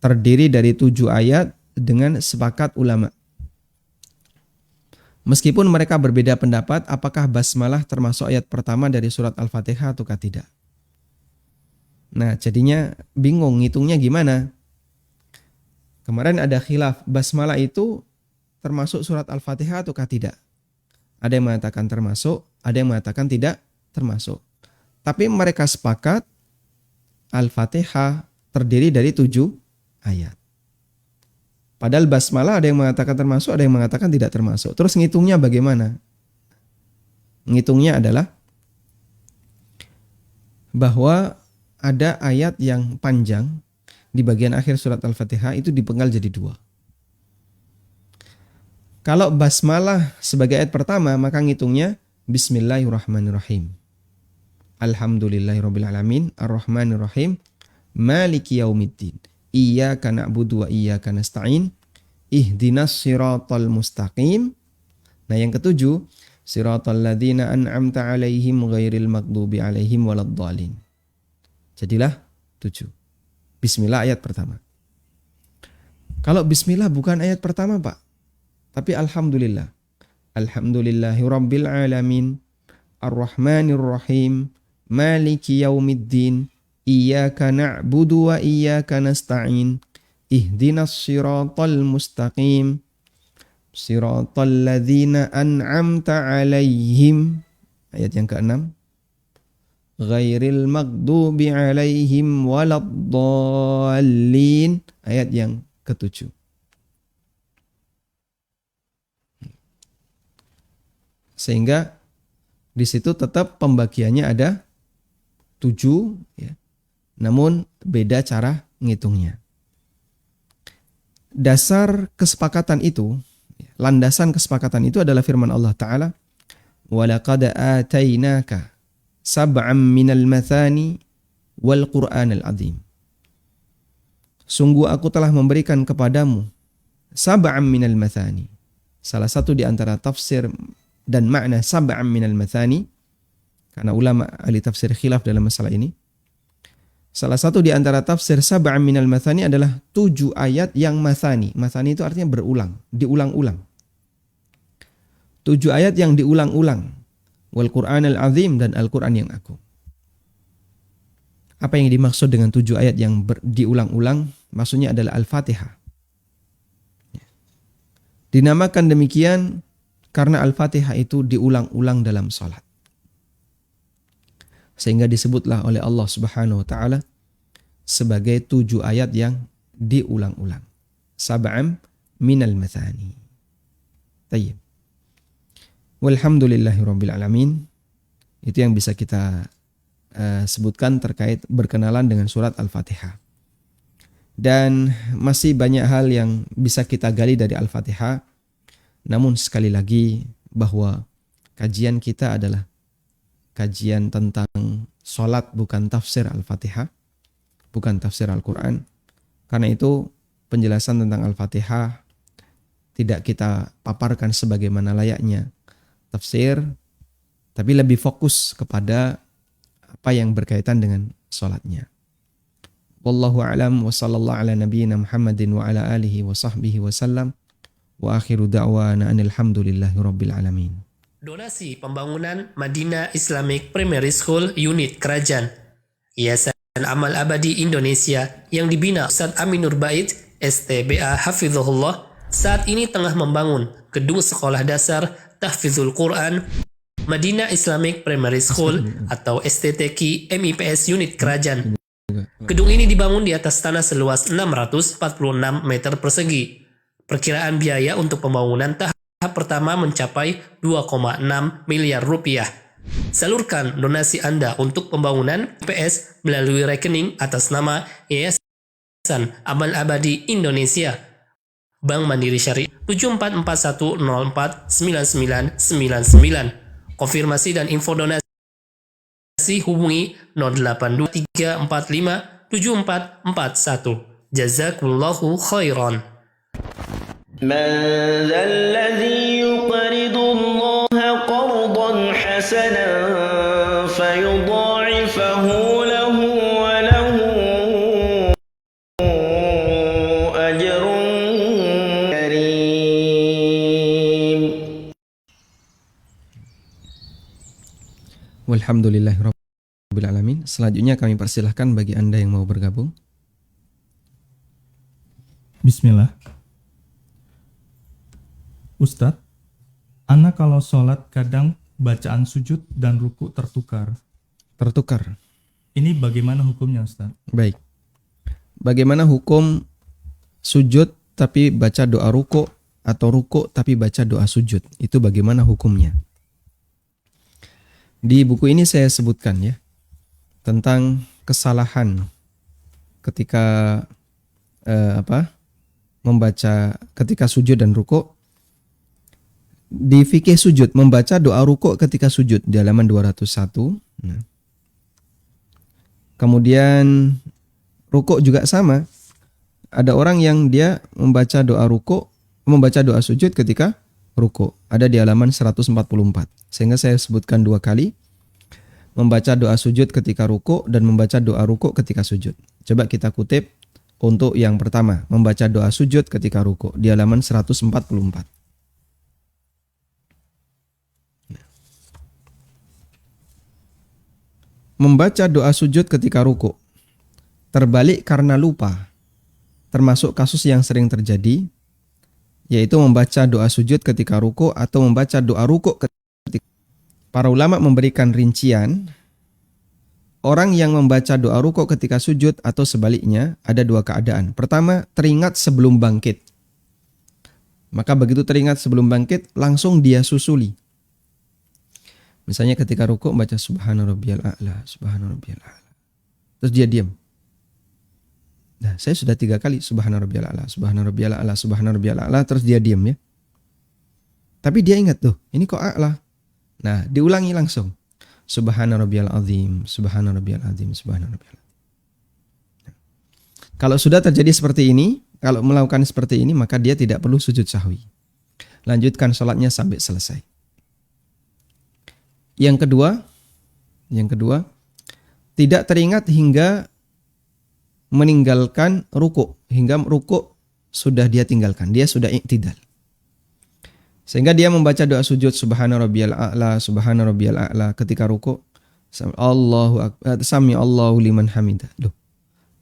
S1: terdiri dari 7 ayat dengan sepakat ulama. Meskipun mereka berbeda pendapat apakah basmalah termasuk ayat pertama dari surat Al-Fatihah ataukah tidak. Nah, jadinya bingung ngitungnya gimana. Kemarin ada khilaf, basmalah itu termasuk surat Al-Fatihah ataukah tidak. Ada yang mengatakan termasuk, ada yang mengatakan tidak termasuk. Tapi mereka sepakat Al-Fatihah terdiri dari 7 ayat. Padahal basmalah ada yang mengatakan termasuk, ada yang mengatakan tidak termasuk. Terus ngitungnya bagaimana? Ngitungnya adalah bahwa ada ayat yang panjang di bagian akhir surat Al-Fatihah itu dipenggal jadi 2. Kalau basmalah sebagai ayat pertama, maka ngitungnya Bismillahirrahmanirrahim. Alhamdulillahirabbil alamin, arrahmanirrahim, maliki yaumiddin. Iyyaka na'budu wa iyyaka nasta'in. Ihdinas siratal mustaqim. Nah, yang ketujuh, siratal ladzina an'amta 'alaihim ghairil maghdubi 'alaihim waladdallin. Jadilah 7. Bismillah ayat pertama. Kalau bismillah bukan ayat pertama, Pak. Tapi alhamdulillah. Alhamdulillahirabbil alamin, arrahmanirrahim, maliki yaumiddin. Iyyaka na'budu wa iyyaka nasta'in. Ihdinas siratal mustaqim. Siratal ladzina an'amta 'alaihim. Ayat yang ke-6. Ghairil maghdubi 'alaihim waladdallin. Ayat yang ke-7. Sehingga di situ tetap pembagiannya ada 7 ya. Namun beda cara ngitungnya. Dasar kesepakatan itu, landasan kesepakatan itu adalah firman Allah Ta'ala, وَلَقَدْ آتَيْنَاكَ سَبْعًا مِنَ الْمَثَانِ وَالْقُرْآنَ الْعَظِيمِ. Sungguh aku telah memberikan kepadamu sab'an minal mathani. Salah satu di antara tafsir dan makna sab'an minal mathani, karena ulama ahli tafsir khilaf dalam masalah ini. Salah satu di antara tafsir sab'an minal mathani adalah 7 ayat yang mathani. Mathani itu artinya berulang, diulang-ulang. 7 ayat yang diulang-ulang. Wal Qur'an al-azim, dan Al-Quran yang agung. Apa yang dimaksud dengan 7 ayat yang diulang-ulang? Maksudnya adalah Al-Fatihah. Dinamakan demikian karena Al-Fatihah itu diulang-ulang dalam salat. Sehingga disebutlah oleh Allah Subhanahu wa taala sebagai 7 ayat yang diulang-ulang. Sab'am minal mathani. Tayyib. Walhamdulillahirabbil alamin. Itu yang bisa kita sebutkan terkait berkenalan dengan surat Al-Fatihah. Dan masih banyak hal yang bisa kita gali dari Al-Fatihah. Namun sekali lagi bahwa kajian kita adalah kajian tentang sholat, bukan tafsir Al-Fatihah, bukan tafsir Al-Quran. Karena itu penjelasan tentang Al-Fatihah tidak kita paparkan sebagaimana layaknya tafsir, tapi lebih fokus kepada apa yang berkaitan dengan sholatnya. Wallahu a'lam wa sallallahu ala nabiyyina Muhammadin wa ala alihi wa sahbihi wa sallam. Wa akhiru da'wana anil hamdulillahi rabbil alamin.
S2: Donasi pembangunan Madinah Islamic Primary School Unit Kerajaan Yayasan Amal Abadi Indonesia yang dibina Ustaz Aminur Bait STBA Hafizahullah saat ini tengah membangun gedung sekolah dasar Tahfizul Quran Madinah Islamic Primary School atau STTQ MIPS Unit Kerajaan. Gedung ini dibangun di atas tanah seluas 646 meter persegi. Perkiraan biaya untuk pembangunan tahap pertama mencapai 2,6 miliar rupiah. Salurkan donasi Anda untuk pembangunan PS melalui rekening atas nama Yayasan Amal Abadi Indonesia. Bank Mandiri Syariah 7441049999. Konfirmasi dan info donasi hubungi 0823457441. Jazakumullahu khairan.
S3: من ذا الذي يقرض الله قرضا حسنا فيضاعفه له وله أجر كريم.
S1: Walhamdulillahirabbil alamin. Selanjutnya kami persilahkan bagi Anda yang mau bergabung.
S4: Bismillah. Ustadz, ana kalau sholat kadang bacaan sujud dan ruku tertukar.
S1: Tertukar.
S4: Ini bagaimana hukumnya, Ustadz?
S1: Baik. Bagaimana hukum sujud tapi baca doa ruku atau ruku tapi baca doa sujud? Itu bagaimana hukumnya? Di buku ini saya sebutkan ya tentang kesalahan ketika membaca ketika sujud dan ruku. Di fikih sujud membaca doa ruku ketika sujud di halaman 201. Kemudian ruku juga sama. Ada orang yang dia membaca doa ruku, membaca doa sujud ketika ruku. Ada di halaman 144. Sehingga saya sebutkan dua kali. Membaca doa sujud ketika ruku dan membaca doa ruku ketika sujud. Coba kita kutip untuk yang pertama, membaca doa sujud ketika ruku di halaman 144. Membaca doa sujud ketika ruku terbalik karena lupa, termasuk kasus yang sering terjadi, yaitu membaca doa sujud ketika ruku atau membaca doa ruku ketika. Para ulama memberikan rincian, orang yang membaca doa ruku ketika sujud atau sebaliknya ada dua keadaan. Pertama, teringat sebelum bangkit. Maka begitu teringat sebelum bangkit, langsung dia susuli. Misalnya ketika ruku baca subhana rabbiyal a'la, subhana rabbiyal a'la. Terus dia diam. Nah, saya sudah 3 kali subhana rabbiyal a'la, subhana rabbiyal a'la, subhana rabbiyal a'la, terus dia diam ya. Tapi dia ingat tuh, ini kok a'la. Nah, diulangi langsung. Subhana rabbiyal azim, subhana rabbiyal azim, subhana rabbiyal azim. Nah, kalau sudah terjadi seperti ini, kalau melakukan seperti ini, maka dia tidak perlu sujud sahwi. Lanjutkan sholatnya sampai selesai. Yang kedua, tidak teringat hingga meninggalkan ruku, hingga ruku sudah dia tinggalkan, dia sudah i'tidal. Sehingga dia membaca doa sujud subhana rabbiyal a'la, subhana rabbiyal a'la ketika ruku, Allahu akbar, sami Allahu liman hamidah. Loh,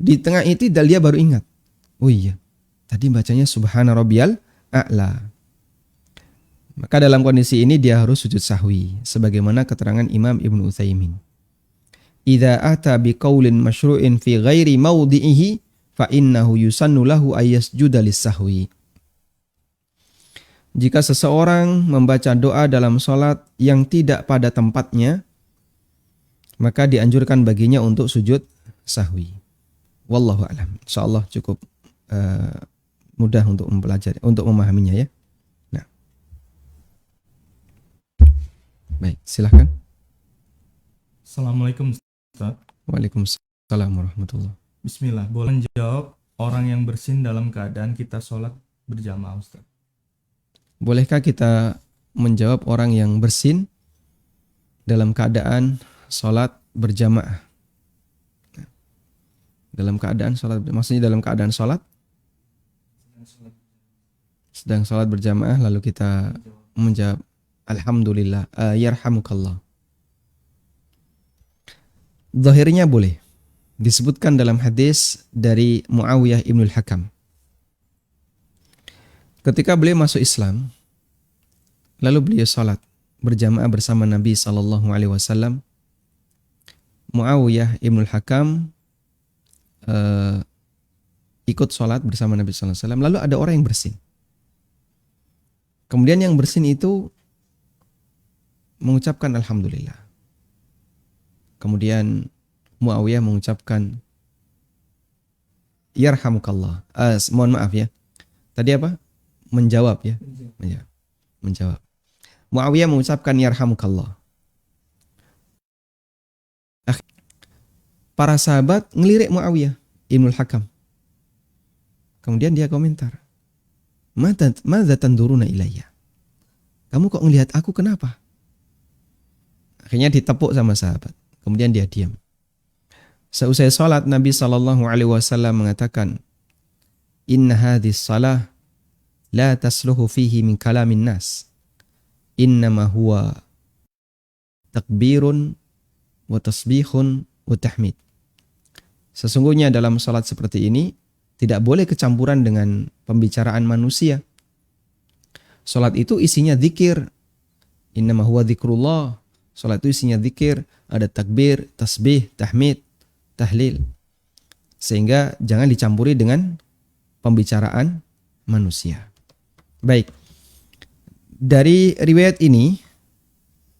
S1: di tengah i'tidal dia baru ingat. Oh iya, tadi bacanya subhana rabbiyal a'la. Maka dalam kondisi ini dia harus sujud sahwi sebagaimana keterangan Imam Ibnu Utsaimin. Idza ata biqaulin masyru'in fi ghairi mawdi'ihi fa innahu yusannu lahu ayyasjuda lis-sahwi. Jika seseorang membaca doa dalam salat yang tidak pada tempatnya, maka dianjurkan baginya untuk sujud sahwi. Wallahu a'lam. Insyaallah cukup mudah untuk mempelajari, untuk memahaminya ya. Baik, silahkan.
S4: Assalamualaikum, Ustaz.
S1: Waalaikumsalam warahmatullahi.
S4: Bismillah. Boleh menjawab orang yang bersin dalam keadaan kita sholat berjamaah, Ustaz?
S1: Bolehkah kita menjawab orang yang bersin dalam keadaan sholat berjamaah? Dalam keadaan sholat, maksudnya dalam keadaan sholat? Sedang sholat berjamaah lalu kita menjawab. alhamdulillah, yarhamukallah. Zahirnya boleh. Disebutkan dalam hadis dari Muawiyah ibnul Hakam. Ketika beliau masuk Islam, lalu beliau salat berjamaah bersama Nabi SAW. Muawiyah ibnul Hakam ikut salat bersama Nabi SAW. Lalu ada orang yang bersin. Kemudian yang bersin itu mengucapkan alhamdulillah. Kemudian Muawiyah mengucapkan yarhamukallah. Mohon maaf ya. Tadi apa? Menjawab ya. Menjawab. Muawiyah mengucapkan yarhamukallah. Para sahabat ngelirik Muawiyah ibnul Hakam. Kemudian dia komentar, madza tanduruna ilayya? Kamu kok ngelihat aku, kenapa? Akhirnya ditepuk sama sahabat. Kemudian dia diam. Seusai salat, Nabi SAW mengatakan, inna hadhis salah la tasluhu fihi min kalamin nas. Innama huwa takbirun wa tasbihun wa tahmid. Sesungguhnya dalam salat seperti ini tidak boleh kecampuran dengan pembicaraan manusia. Salat itu isinya zikir. Innama huwa zikrullah. Salat itu isinya zikir, ada takbir, tasbih, tahmid, tahlil. Sehingga jangan dicampuri dengan pembicaraan manusia. Baik. Dari riwayat ini,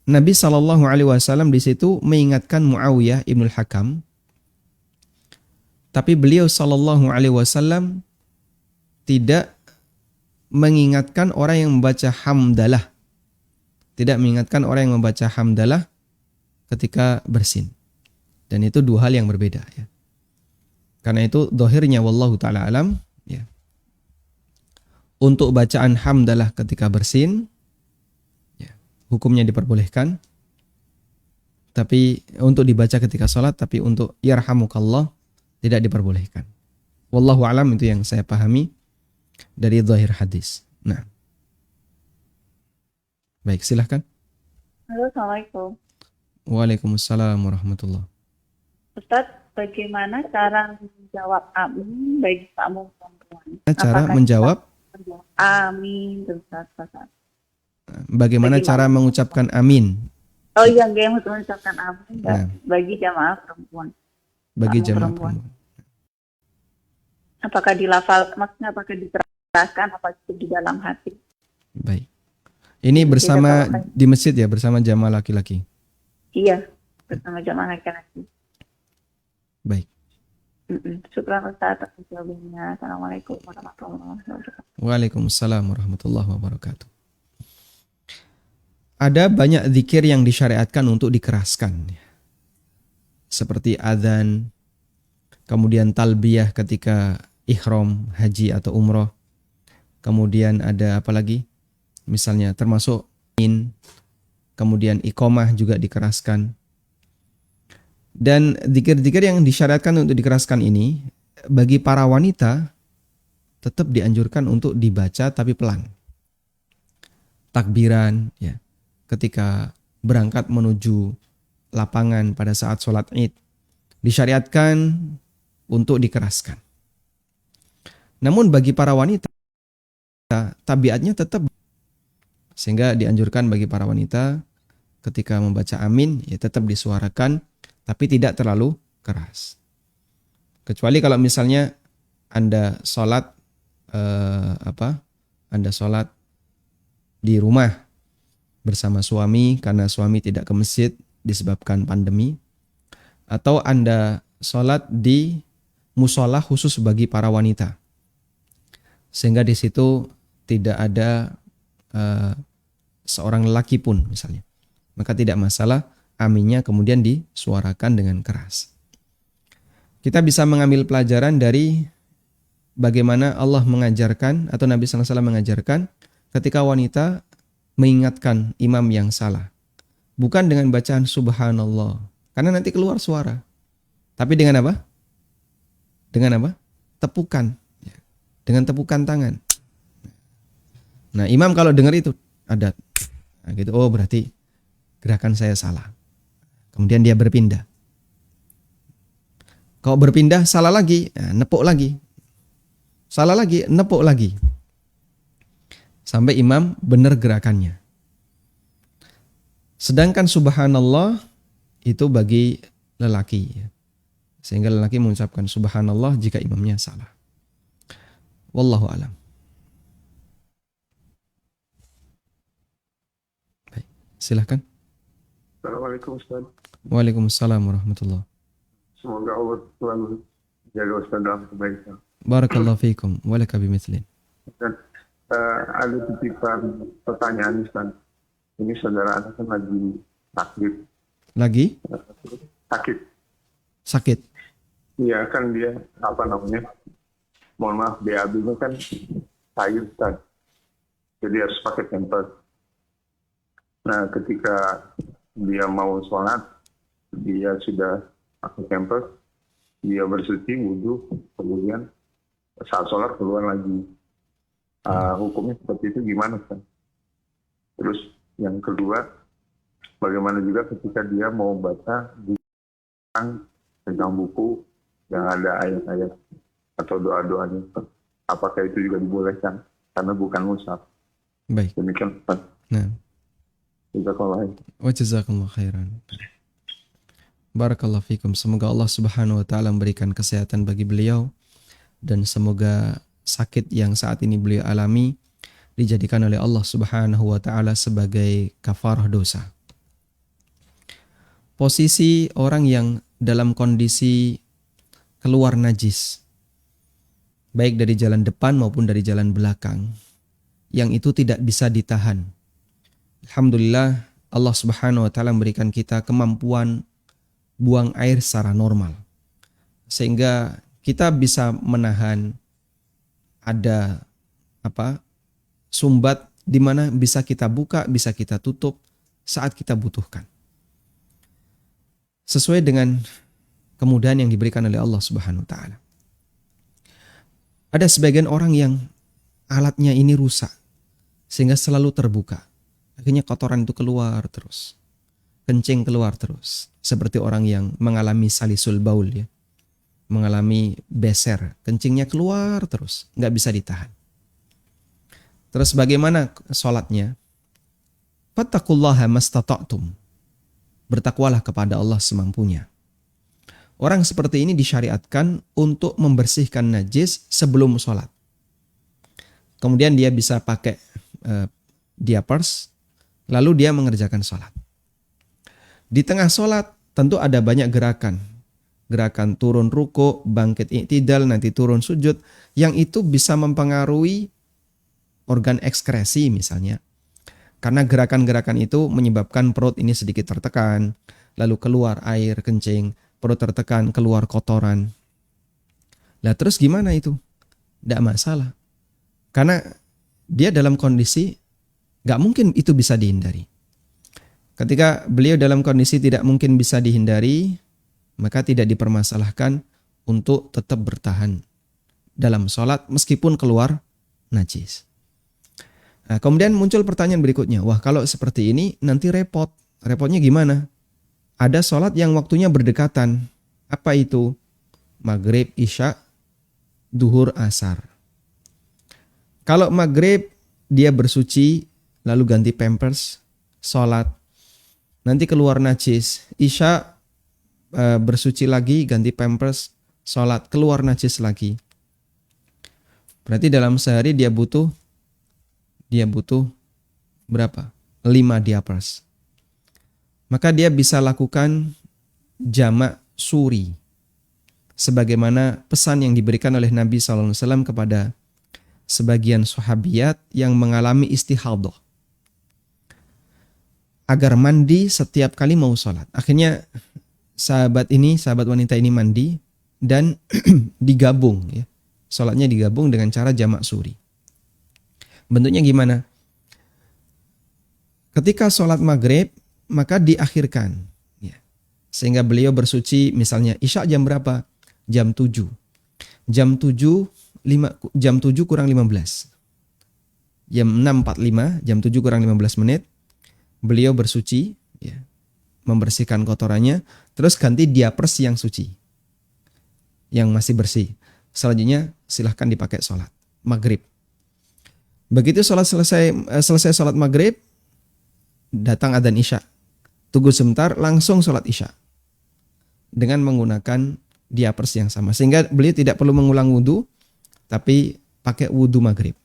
S1: Nabi SAW di situ mengingatkan Muawiyah ibnul Hakam, tapi beliau SAW tidak mengingatkan orang yang membaca hamdalah. Tidak mengingatkan orang yang membaca hamdalah ketika bersin. Dan itu dua hal yang berbeda ya. Karena itu zahirnya wallahu taala alam ya. Untuk bacaan hamdalah ketika bersin ya, hukumnya diperbolehkan. Tapi untuk dibaca ketika salat, tapi untuk yarhamukallah tidak diperbolehkan. Wallahu alam, itu yang saya pahami dari zahir hadis. Nah. Baik, silahkan.
S5: Halo, Assalamualaikum.
S1: Waalaikumsalam warahmatullahi.
S5: Ustadz, bagaimana cara menjawab amin bagi tamu perempuan?
S1: Cara
S5: Apakah
S1: menjawab?
S5: Amin, Ustadz.
S1: Bagaimana cara mengucapkan amin?
S5: Oh iya, yang mengucapkan amin
S1: Nah.
S5: bagi jamaah perempuan.
S1: Bagi
S5: Tamu
S1: jamaah
S5: perempuan.
S1: perempuan.
S5: Apakah dilafal, maksudnya apakah diteraskan, apa itu di dalam hati?
S1: Baik. Ini bersama di masjid ya, bersama jamaah laki-laki.
S5: Iya, bersama jamaah laki-laki.
S1: Baik.
S5: Syukran Ustadz atas jawabannya. Assalamualaikum warahmatullahi wabarakatuh.
S1: Waalaikumsalam warahmatullahi wabarakatuh. Ada banyak zikir yang disyariatkan untuk dikeraskan. Seperti adzan, kemudian talbiyah ketika ihram haji atau umroh. Kemudian ada apa lagi? Misalnya termasuk kemudian iqamah juga dikeraskan. Dan zikir-zikir yang disyariatkan untuk dikeraskan ini bagi para wanita tetap dianjurkan untuk dibaca tapi pelan. Takbiran ya, ketika berangkat menuju lapangan pada saat sholat Id disyariatkan untuk dikeraskan. Namun bagi para wanita tabiatnya tetap, sehingga dianjurkan bagi para wanita ketika membaca amin ya tetap disuarakan tapi tidak terlalu keras. Kecuali kalau misalnya Anda sholat Anda sholat di rumah bersama suami karena suami tidak ke masjid disebabkan pandemi, atau Anda sholat di musola khusus bagi para wanita sehingga di situ tidak ada seorang lelaki pun misalnya, maka tidak masalah aminnya kemudian disuarakan dengan keras. Kita bisa mengambil pelajaran dari bagaimana Allah mengajarkan atau Nabi SAW mengajarkan ketika wanita mengingatkan imam yang salah. Bukan dengan bacaan subhanallah, karena nanti keluar suara. Tapi dengan apa? Dengan apa? Tepukan. Dengan tepukan tangan. Nah, imam kalau dengar itu ada Nah, gitu. Oh, berarti gerakan saya salah. Kemudian dia berpindah. Kalau berpindah salah lagi, nepuk lagi. Salah lagi, nepuk lagi. Sampai imam benar gerakannya. Sedangkan subhanallah itu bagi lelaki. Sehingga lelaki mengucapkan subhanallah jika imamnya salah. Wallahu alam. Baik, silahkan.
S6: Assalamualaikum Ustaz.
S1: Waalaikumsalam warahmatullahi.
S6: Semoga Allah selalu jaga Ustaz dalam kebaikan.
S1: Barakallahu fiikum wa laka bimithlin.
S6: Dan ada titipan pertanyaan Ustaz. Ini saudara anak kan lagi sakit.
S1: Lagi
S6: Sakit.
S1: sakit.
S6: Iya kan dia mohon maaf BAB-nya kan cair Ustaz. Jadi harus pakai pampers. Nah ketika dia mau sholat, dia sudah pakai pampers, dia bersuci, wudhu, kemudian saat sholat keluar lagi. Hukumnya seperti itu gimana Ustaz? Terus yang kedua, bagaimana juga ketika dia mau baca pegang buku yang ada ayat-ayat atau doa-doanya, apakah itu juga dibolehkan? Karena bukan mushaf.
S1: Baik.
S6: Demikian Ustaz.
S1: Nah,
S6: Jazakallahu
S1: wa jazakallahu khairan. Barakallahu fikum. Semoga Allah Subhanahu wa taala memberikan kesehatan bagi beliau dan semoga sakit yang saat ini beliau alami dijadikan oleh Allah Subhanahu wa taala sebagai kafarah dosa. Posisi orang yang dalam kondisi keluar najis, baik dari jalan depan maupun dari jalan belakang, yang itu tidak bisa ditahan. Alhamdulillah Allah Subhanahu wa taala memberikan kita kemampuan buang air secara normal. Sehingga kita bisa menahan ada sumbat di mana bisa kita buka, bisa kita tutup saat kita butuhkan. Sesuai dengan kemudahan yang diberikan oleh Allah Subhanahu wa taala. Ada sebagian orang yang alatnya ini rusak sehingga selalu terbuka. Akhirnya kotoran itu keluar terus. Kencing keluar terus. Seperti orang yang mengalami salisul baul ya. Mengalami beser. Kencingnya keluar terus. Nggak bisa ditahan. Terus bagaimana sholatnya? Fattaqullaha mastata'tum. Bertakwalah kepada Allah semampunya. Orang seperti ini disyariatkan untuk membersihkan najis sebelum sholat. Kemudian dia bisa pakai diapers, lalu dia mengerjakan sholat. Di tengah sholat tentu ada banyak gerakan. Gerakan turun ruku, bangkit i'tidal, nanti turun sujud. Yang itu bisa mempengaruhi organ ekskresi misalnya. Karena gerakan-gerakan itu menyebabkan perut ini sedikit tertekan, lalu keluar air kencing, perut tertekan, keluar kotoran. Lah terus gimana itu? Tidak masalah. Karena dia dalam kondisi gak mungkin itu bisa dihindari. Ketika beliau dalam kondisi tidak mungkin bisa dihindari, maka tidak dipermasalahkan untuk tetap bertahan dalam sholat meskipun keluar najis. Nah, kemudian muncul pertanyaan berikutnya. Wah, kalau seperti ini nanti repot. Repotnya gimana? Ada sholat yang waktunya berdekatan. Apa itu? Maghrib, isya, duhur, asar. Kalau maghrib dia bersuci, lalu ganti pampers, sholat. Nanti keluar najis. Isya bersuci lagi, ganti pampers, sholat. Keluar najis lagi. Berarti dalam sehari dia butuh berapa? 5 diapers. Maka dia bisa lakukan jamak suri. Sebagaimana pesan yang diberikan oleh Nabi SAW kepada sebagian sahabiyat yang mengalami istihadah. Agar mandi setiap kali mau sholat. Akhirnya sahabat wanita ini mandi dan digabung. Ya. Sholatnya digabung dengan cara jamak suri. Bentuknya gimana? Ketika sholat maghrib, maka diakhirkan. Ya. Sehingga beliau bersuci misalnya isya jam berapa? Jam 7. Jam 7 kurang 15. Jam 6.45, jam 7 kurang 15 menit. beliau bersuci, ya, membersihkan kotorannya, terus ganti diapers yang suci, yang masih bersih. Selanjutnya silahkan dipakai sholat maghrib. Begitu selesai sholat maghrib, datang adzan isya. Tunggu sebentar, langsung sholat isya dengan menggunakan diapers yang sama, sehingga beliau tidak perlu mengulang wudhu, tapi pakai wudhu maghrib.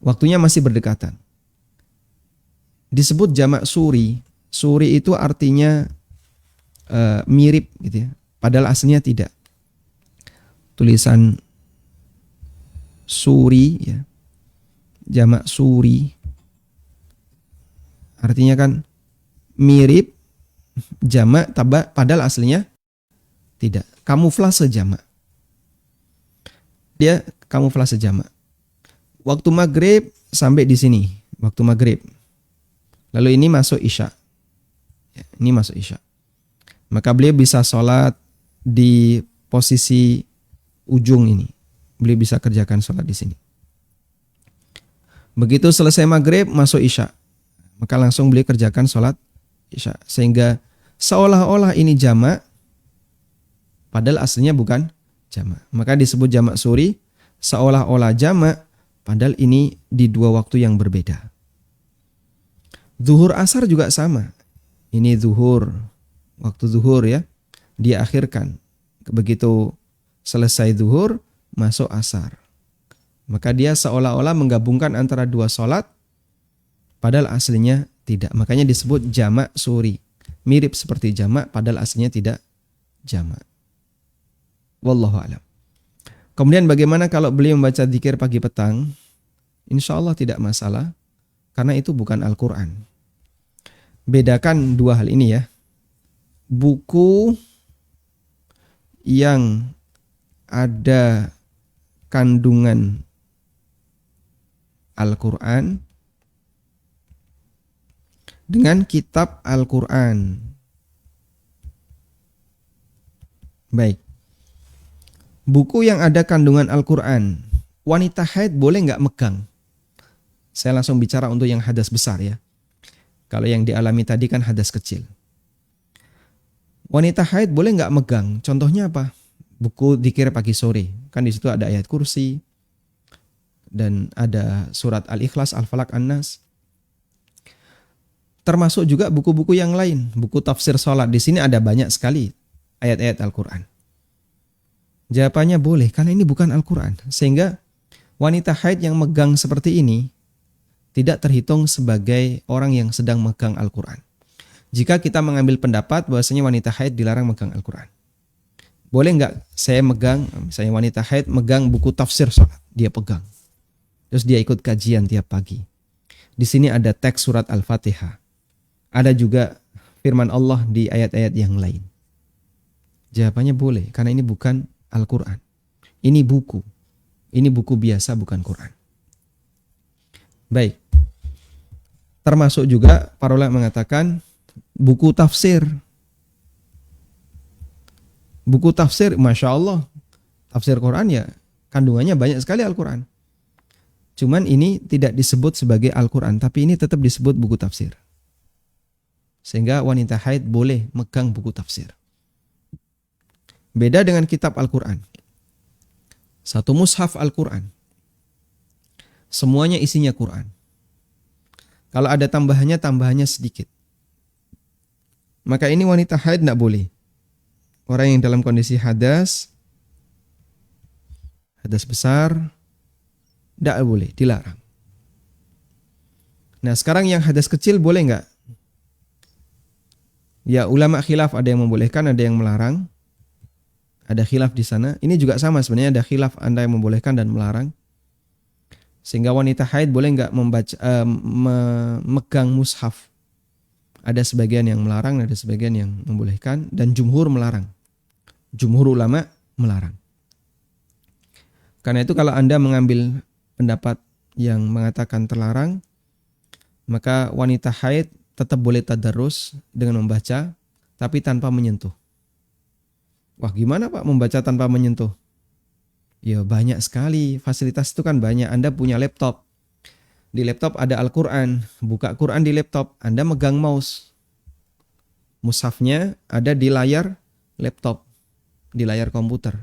S1: Waktunya masih berdekatan. Disebut jamak suri. Suri itu artinya mirip gitu ya. Padahal aslinya tidak. Tulisan suri ya. Jamak suri. Artinya kan mirip jamak padahal aslinya tidak. Kamuflase jamak. Dia kamuflase jamak. Waktu maghrib sampai di sini. Waktu maghrib. Lalu ini masuk isya. Ya, ini masuk isya. Maka beliau bisa sholat di posisi ujung ini. Beliau bisa kerjakan sholat di sini. Begitu selesai maghrib masuk isya. Maka langsung beliau kerjakan sholat isya. Sehingga seolah-olah ini jamak. Padahal aslinya bukan jamak. Maka disebut jamak suri. Seolah-olah jamak. Padahal ini di dua waktu yang berbeda. Zuhur asar juga sama. Ini zuhur. Waktu zuhur ya. Dia akhirkan. Begitu selesai zuhur, masuk asar. Maka dia seolah-olah menggabungkan antara dua sholat. Padahal aslinya tidak. Makanya disebut jamak suri. Mirip seperti jamak, padahal aslinya tidak jamak. Wallahu a'lam. Kemudian bagaimana kalau beliau membaca dzikir pagi petang? Insya Allah tidak masalah. Karena itu bukan Al-Quran. Bedakan dua hal ini ya. Buku yang ada kandungan Al-Quran dengan kitab Al-Quran. Baik. Buku yang ada kandungan Al-Quran, wanita haid boleh nggak megang? Saya langsung bicara untuk yang hadas besar ya. Kalau yang dialami tadi kan hadas kecil. Wanita haid boleh nggak megang? Contohnya apa? Buku dzikir pagi sore. Kan di situ ada ayat kursi dan ada surat Al-Ikhlas, Al-Falaq, An-Nas. Termasuk juga buku-buku yang lain, buku tafsir sholat. Di sini ada banyak sekali ayat-ayat Al-Quran. Jawabannya boleh, karena ini bukan Al-Quran. Sehingga wanita haid yang megang seperti ini tidak terhitung sebagai orang yang sedang megang Al-Quran. Jika kita mengambil pendapat bahwasanya wanita haid dilarang megang Al-Quran. Boleh nggak saya megang, misalnya wanita haid megang buku tafsir sholat, dia pegang. Terus dia ikut kajian tiap pagi. Di sini ada teks surat Al-Fatihah. Ada juga firman Allah di ayat-ayat yang lain. Jawabannya boleh, karena ini bukan Al-Quran. Ini buku. Ini buku biasa, bukan Quran. Baik. Termasuk juga para ulama mengatakan buku tafsir. Buku tafsir, Masya Allah. Tafsir Quran ya kandungannya banyak sekali Al-Quran. Cuman ini tidak disebut sebagai Al-Quran, tapi ini tetap disebut buku tafsir. Sehingga wanita haid boleh megang buku tafsir. Beda dengan kitab Al-Quran. Satu mushaf Al-Quran. Semuanya isinya Quran. Kalau ada tambahannya sedikit. Maka ini wanita haid tidak boleh. Orang yang dalam kondisi hadas besar, tidak boleh, dilarang. Nah sekarang yang hadas kecil boleh nggak? Ya ulama khilaf, ada yang membolehkan, ada yang melarang. Ada khilaf di sana. Ini juga sama sebenarnya, ada khilaf anda yang membolehkan dan melarang. Sehingga wanita haid boleh nggak memegang mushaf. Ada sebagian yang melarang, ada sebagian yang membolehkan, dan jumhur melarang. Jumhur ulama melarang. Karena itu kalau anda mengambil pendapat yang mengatakan terlarang, maka wanita haid tetap boleh tadarus dengan membaca, tapi tanpa menyentuh. Wah gimana Pak membaca tanpa menyentuh? Ya banyak sekali, fasilitas itu kan banyak. Anda punya laptop. Di laptop ada Al-Quran, buka Quran di laptop, Anda megang mouse. Mushafnya ada di layar laptop, di layar komputer.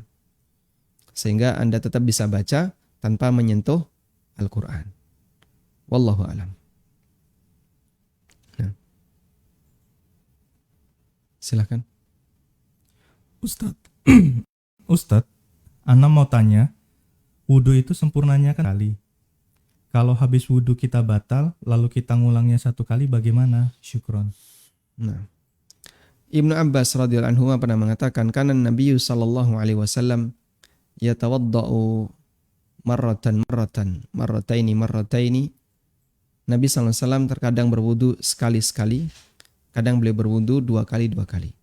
S1: Sehingga Anda tetap bisa baca tanpa menyentuh Al-Quran. Wallahu a'lam. Nah. Silakan.
S4: Ustadz, Ustadz, Ana mau tanya, wudhu itu sempurnanya kan kali. Kalau habis wudhu kita batal, lalu kita ngulangnya 1 kali bagaimana? Syukron.
S1: Nah. Ibnu Abbas radhiyallahu anhu pernah mengatakan, kana Nabi sallallahu alaihi wasallam yatawaddau marrataini. Nabi sallallahu alaihi wasallam terkadang berwudu sekali-sekali, kadang beliau berwudu 2 kali.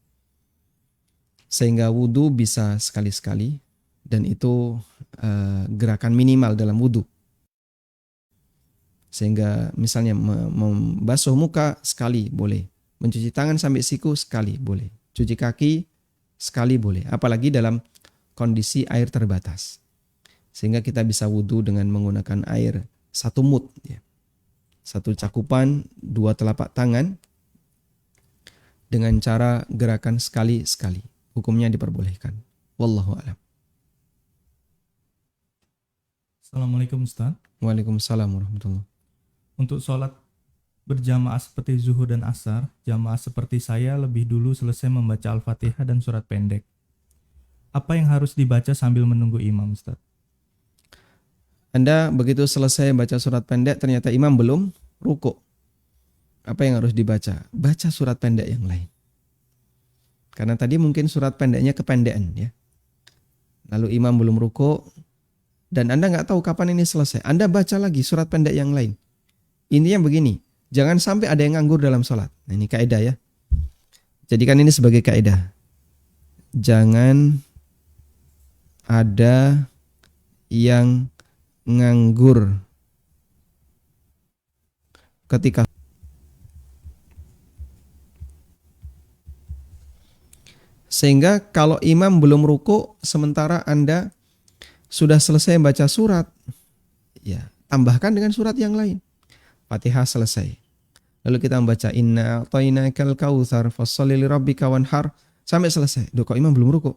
S1: Sehingga wudu bisa sekali-sekali, dan itu gerakan minimal dalam wudu. Sehingga misalnya membasuh muka sekali boleh, mencuci tangan sampai siku sekali boleh, cuci kaki sekali boleh, apalagi dalam kondisi air terbatas. Sehingga kita bisa wudu dengan menggunakan air 1 mud, ya. 1 cakupan 2 telapak tangan dengan cara gerakan sekali-sekali. Hukumnya diperbolehkan. Wallahu a'lam.
S4: Assalamualaikum Ustadz.
S1: Waalaikumsalam warahmatullahi.
S4: Untuk sholat berjamaah seperti zuhur dan asar, jamaah seperti saya lebih dulu selesai membaca Al-Fatihah dan surat pendek. Apa yang harus dibaca sambil menunggu imam, Ustadz?
S1: Anda begitu selesai baca surat pendek, ternyata imam belum ruku. Apa yang harus dibaca? Baca surat pendek yang lain. Karena tadi mungkin surat pendeknya kependekan, ya. Lalu imam belum ruku, dan Anda nggak tahu kapan ini selesai. Anda baca lagi surat pendek yang lain. Intinya begini, jangan sampai ada yang nganggur dalam sholat. Nah, ini kaidah, ya. Jadikan ini sebagai kaidah. Jangan ada yang nganggur ketika sehingga kalau imam belum ruku sementara Anda sudah selesai baca surat, ya, tambahkan dengan surat yang lain. Fatihah selesai. Lalu kita membaca inna a'tainakal kautsar fasholli lirabbika wanhar sampai selesai. Duh, kok imam belum ruku?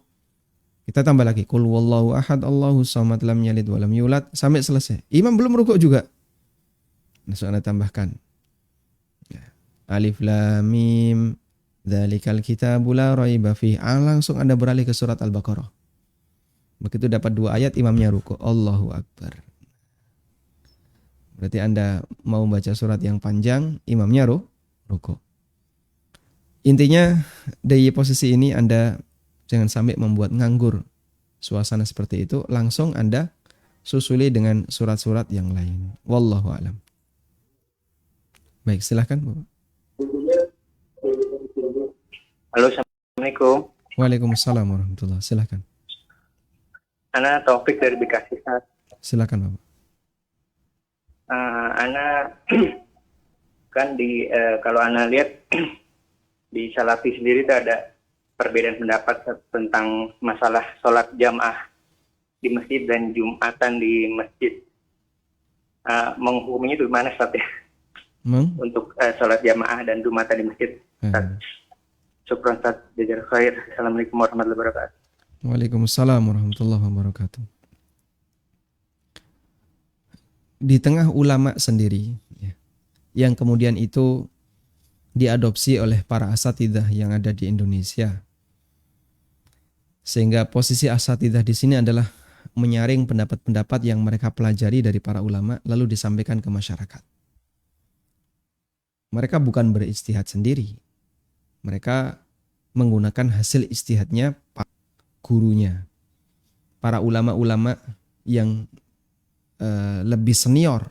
S1: Kita tambah lagi qul huwallahu ahad Allahus samad lam yalid walam yulad sampai selesai. Imam belum ruku juga. Nah, Anda tambahkan. Ya. Alif lam mim dzalikal kitabu la raiba fihi. Langsung Anda beralih ke surat Al-Baqarah. Begitu dapat 2 ayat imamnya ruku. Allahu akbar. Berarti Anda mau baca surat yang panjang, imamnya ruku. Intinya dari posisi ini Anda jangan sampai membuat nganggur suasana seperti itu. Langsung Anda susuli dengan surat-surat yang lain. Wallahu a'lam. Baik, silahkan Bapak.
S7: Halo, Assalamualaikum.
S1: Waalaikumsalam warahmatullahi. Silahkan.
S7: Ana Taufik dari Bekasi, Ustaz.
S1: Silakan Bapak.
S7: Ana kan kalau Ana lihat di Salafi sendiri itu ada perbedaan pendapat tentang masalah sholat jamaah di masjid dan Jumatan di masjid. Menghukumnya itu gimana, Ustaz, ya? Untuk sholat jamaah dan Jumatan di masjid, Ustaz. Syukran, Ustaz. Jazakallahu khair. Assalamualaikum warahmatullahi wabarakatuh.
S1: Waalaikumsalam warahmatullahi wabarakatuh. Di tengah ulama sendiri, ya, yang kemudian itu diadopsi oleh para asatidzah yang ada di Indonesia, sehingga posisi asatidzah di sini adalah menyaring pendapat-pendapat yang mereka pelajari dari para ulama lalu disampaikan ke masyarakat. Mereka bukan berijtihad sendiri, mereka menggunakan hasil ijtihadnya para gurunya, para ulama-ulama yang lebih senior,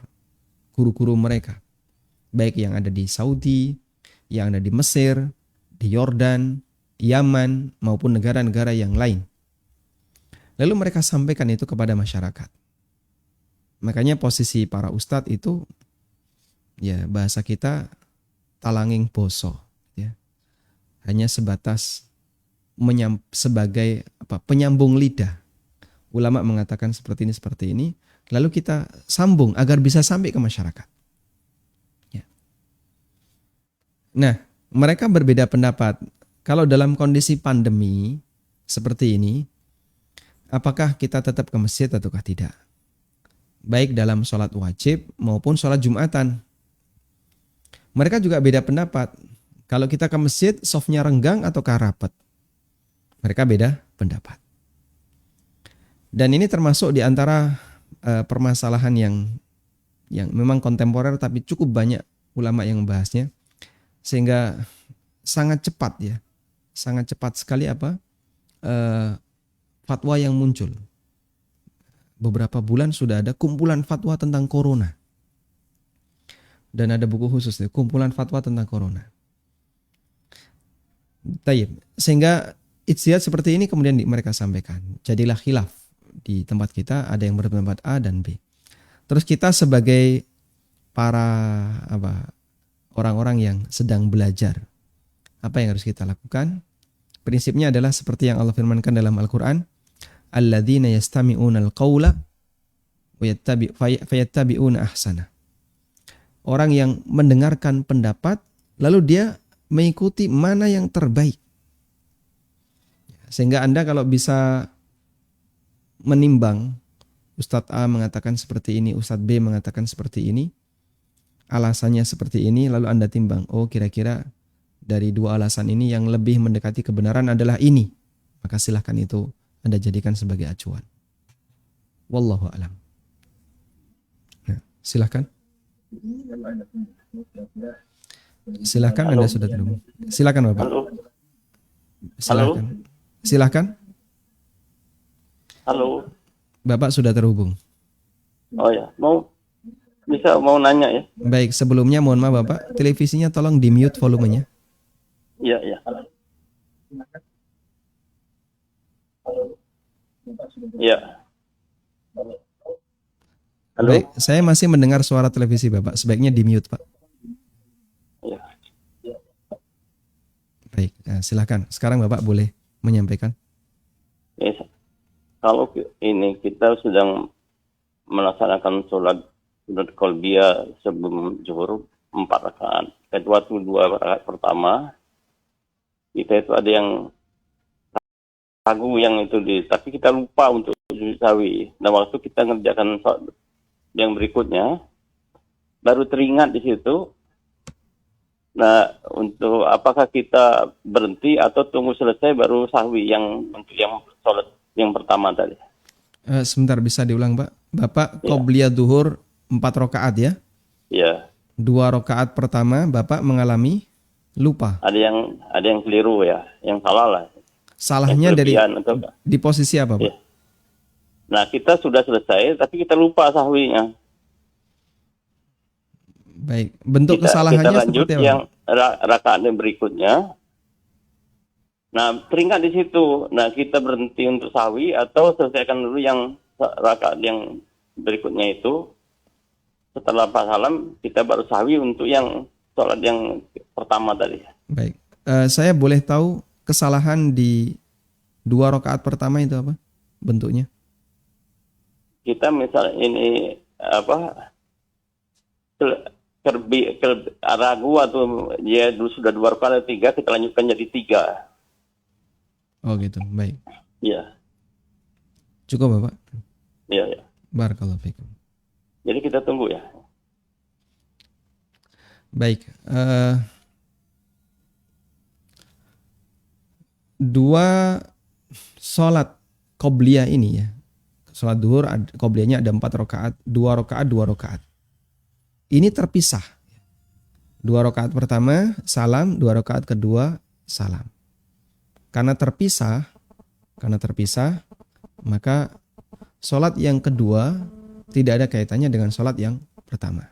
S1: guru-guru mereka, baik yang ada di Saudi, yang ada di Mesir, di Yordan, Yaman, maupun negara-negara yang lain. Lalu mereka sampaikan itu kepada masyarakat. Makanya posisi para ustadz itu, ya bahasa kita talanging boso, ya, hanya sebatas sebagai penyambung lidah. Ulama mengatakan seperti ini, lalu kita sambung agar bisa sampai ke masyarakat. Nah, mereka berbeda pendapat. Kalau dalam kondisi pandemi seperti ini, apakah kita tetap ke masjid ataukah tidak? Baik dalam sholat wajib maupun sholat Jumatan. Mereka juga beda pendapat. Kalau kita ke masjid, softnya renggang ataukah rapat? Mereka beda pendapat. Dan ini termasuk di antara permasalahan yang memang kontemporer tapi cukup banyak ulama yang membahasnya, sehingga sangat cepat ya, sangat cepat sekali fatwa yang muncul. Beberapa bulan sudah ada kumpulan fatwa tentang corona, dan ada buku khusus nih, kumpulan fatwa tentang corona. Taib. Sehingga ijtihad seperti ini kemudian mereka sampaikan. Jadilah khilaf di tempat kita, ada yang berpendapat A dan B. Terus kita sebagai para orang-orang yang sedang belajar, apa yang harus kita lakukan? Prinsipnya adalah seperti yang Allah firmankan dalam Al-Qur'an, alladzina yastami'una al-qaula fayattabi'una ahsana. Orang yang mendengarkan pendapat lalu dia mengikuti mana yang terbaik. Sehingga Anda kalau bisa menimbang, Ustadz A mengatakan seperti ini, Ustadz B mengatakan seperti ini, alasannya seperti ini, lalu Anda timbang, oh kira-kira dari dua alasan ini yang lebih mendekati kebenaran adalah ini, maka silahkan itu Anda jadikan sebagai acuan. Wallahu a'lam. Nah, silahkan. Silahkan, Anda sudah terhubung. Silahkan Bapak.
S8: Halo.
S1: Silahkan. Silahkan.
S8: Halo.
S1: Bapak sudah terhubung.
S8: Oh ya, mau nanya ya?
S1: Baik, sebelumnya mohon maaf Bapak, televisinya tolong di-mute volumenya.
S8: Iya, iya. Iya. Halo.
S1: Baik, saya masih mendengar suara televisi Bapak, sebaiknya di-mute Pak.
S8: Iya.
S1: Baik, nah, silakan. Sekarang Bapak boleh menyampaikan.
S8: Yes. Kalau ini kita sedang melaksanakan sholat sunat qalbiyah sebelum zuhur 4 rakaat. Kedua itu 2 rakaat pertama. Kita itu ada yang ragu yang itu tapi kita lupa untuk sujud sawi. Nah waktu kita ngerjakan sholat yang berikutnya baru teringat di situ. Nah, untuk apakah kita berhenti atau tunggu selesai baru sahwi untuk yang sholat yang pertama tadi?
S1: Sebentar, bisa diulang Pak? Bapak qobliyah duhur 4 rakaat ya?
S8: Iya.
S1: 2 rakaat pertama Bapak mengalami lupa.
S8: Ada yang keliru ya, yang salah lah.
S1: Salahnya dari di posisi apa Pak?
S8: Ya. Nah, kita sudah selesai tapi kita lupa sahwinya.
S1: Baik, bentuk kesalahannya
S8: kita lanjut
S1: seperti apa?
S8: Yang rakaat yang berikutnya. Nah, teringat di situ. Nah, kita berhenti untuk sahwi atau selesaikan dulu yang rakaat yang berikutnya itu. Setelah Pak Salam, kita baru sahwi untuk yang sholat yang pertama tadi.
S1: Baik, saya boleh tahu kesalahan di 2 rakaat pertama itu apa bentuknya?
S8: Kita misalnya ini ragu atau dia dulu sudah 2 rakaat 3, kita lanjutkan jadi 3.
S1: Oh gitu, baik.
S8: Iya.
S1: Cukup Bapak?
S8: Iya, ya.
S1: Barakallahu fikum.
S8: Jadi kita tunggu ya.
S1: Baik, 2 sholat qobliyah ini ya. Sholat duhur qobliyahnya ada 4 rakaat, 2 rakaat, 2 rakaat. Ini terpisah. 2 rakaat pertama salam, 2 rakaat kedua salam. Karena terpisah, maka sholat yang kedua tidak ada kaitannya dengan sholat yang pertama.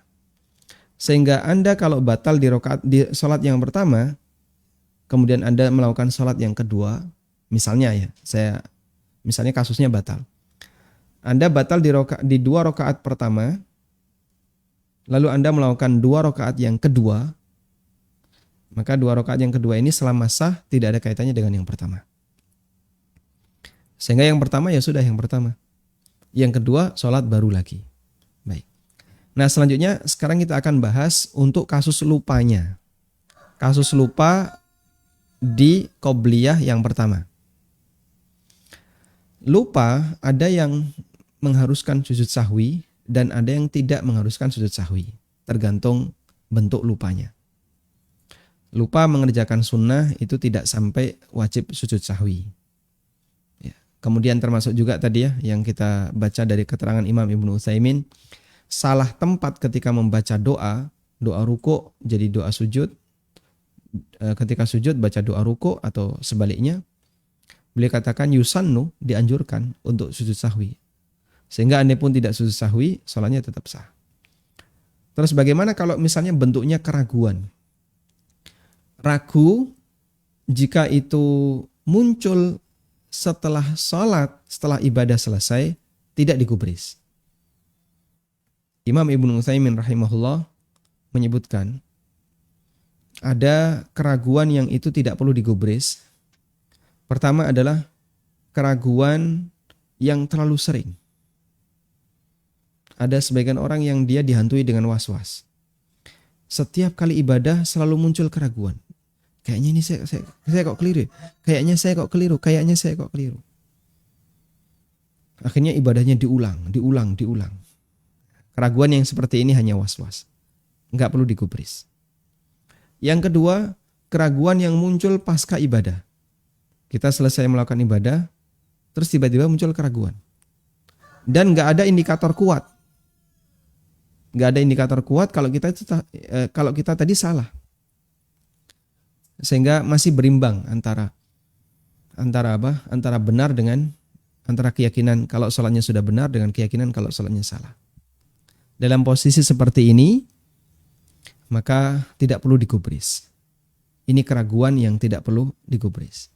S1: Sehingga Anda kalau batal di sholat yang pertama, kemudian Anda melakukan sholat yang kedua, misalnya ya, misalnya kasusnya batal. Anda batal di 2 rakaat pertama, lalu Anda melakukan 2 rakaat yang kedua, maka 2 rakaat yang kedua ini selama sah tidak ada kaitannya dengan yang pertama. Sehingga yang pertama ya sudah yang pertama. Yang kedua sholat baru lagi. Baik. Nah selanjutnya sekarang kita akan bahas untuk kasus lupanya. kasus lupa di qobliyah yang pertama. Lupa ada yang mengharuskan sujud sahwi dan ada yang tidak mengharuskan sujud sahwi, tergantung bentuk lupanya. Lupa mengerjakan sunnah itu tidak sampai wajib sujud sahwi. Ya. Kemudian termasuk juga tadi ya yang kita baca dari keterangan Imam Ibnu Utsaimin, salah tempat ketika membaca doa ruku jadi doa sujud, ketika sujud baca doa ruku atau sebaliknya. Beliau katakan yusannu, dianjurkan untuk sujud sahwi. Sehingga andai pun tidak sujud sahwi, sholatnya tetap sah. Terus bagaimana kalau misalnya bentuknya keraguan? Ragu jika itu muncul setelah sholat, setelah ibadah selesai, tidak digubris. Imam Ibnu Utsaimin rahimahullah menyebutkan ada keraguan yang itu tidak perlu digubris. Pertama adalah keraguan yang terlalu sering. Ada sebagian orang yang dia dihantui dengan was-was. Setiap kali ibadah selalu muncul keraguan. Kayaknya ini saya kok keliru. Kayaknya saya kok keliru. Akhirnya ibadahnya diulang. Keraguan yang seperti ini hanya was-was. Enggak perlu digubris. Yang kedua, keraguan yang muncul pasca ibadah. Kita selesai melakukan ibadah, terus tiba-tiba muncul keraguan. Dan enggak ada indikator kuat. Enggak ada indikator kuat kalau kita tadi salah. Sehingga masih berimbang antara benar dengan antara keyakinan kalau sholatnya sudah benar dengan keyakinan kalau sholatnya salah. Dalam posisi seperti ini, maka tidak perlu digubris. Ini keraguan yang tidak perlu digubris.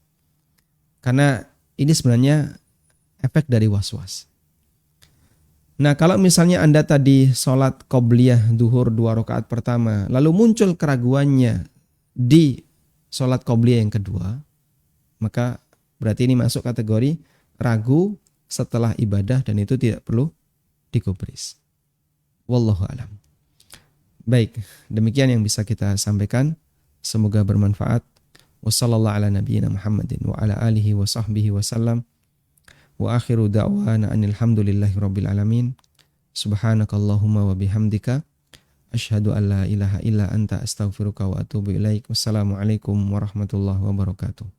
S1: Karena ini sebenarnya efek dari was-was. Nah, kalau misalnya Anda tadi sholat qobliyah duhur 2 rakaat pertama, lalu muncul keraguannya di sholat qobliyah yang kedua, maka berarti ini masuk kategori ragu setelah ibadah dan itu tidak perlu digubris. Wallahu a'lam. Baik, demikian yang bisa kita sampaikan. Semoga bermanfaat. Wassallallahu ala nabiyyina Muhammadin wa ala alihi wa sahbihi wa sallam. Wa akhiru da'wana anil hamdulillahi rabbil alamin. Subhanakallahumma wa bihamdika asyhadu an la ilaha illa anta astaghfiruka wa atubu ilaik. Wassalamualaikum warahmatullahi wabarakatuh.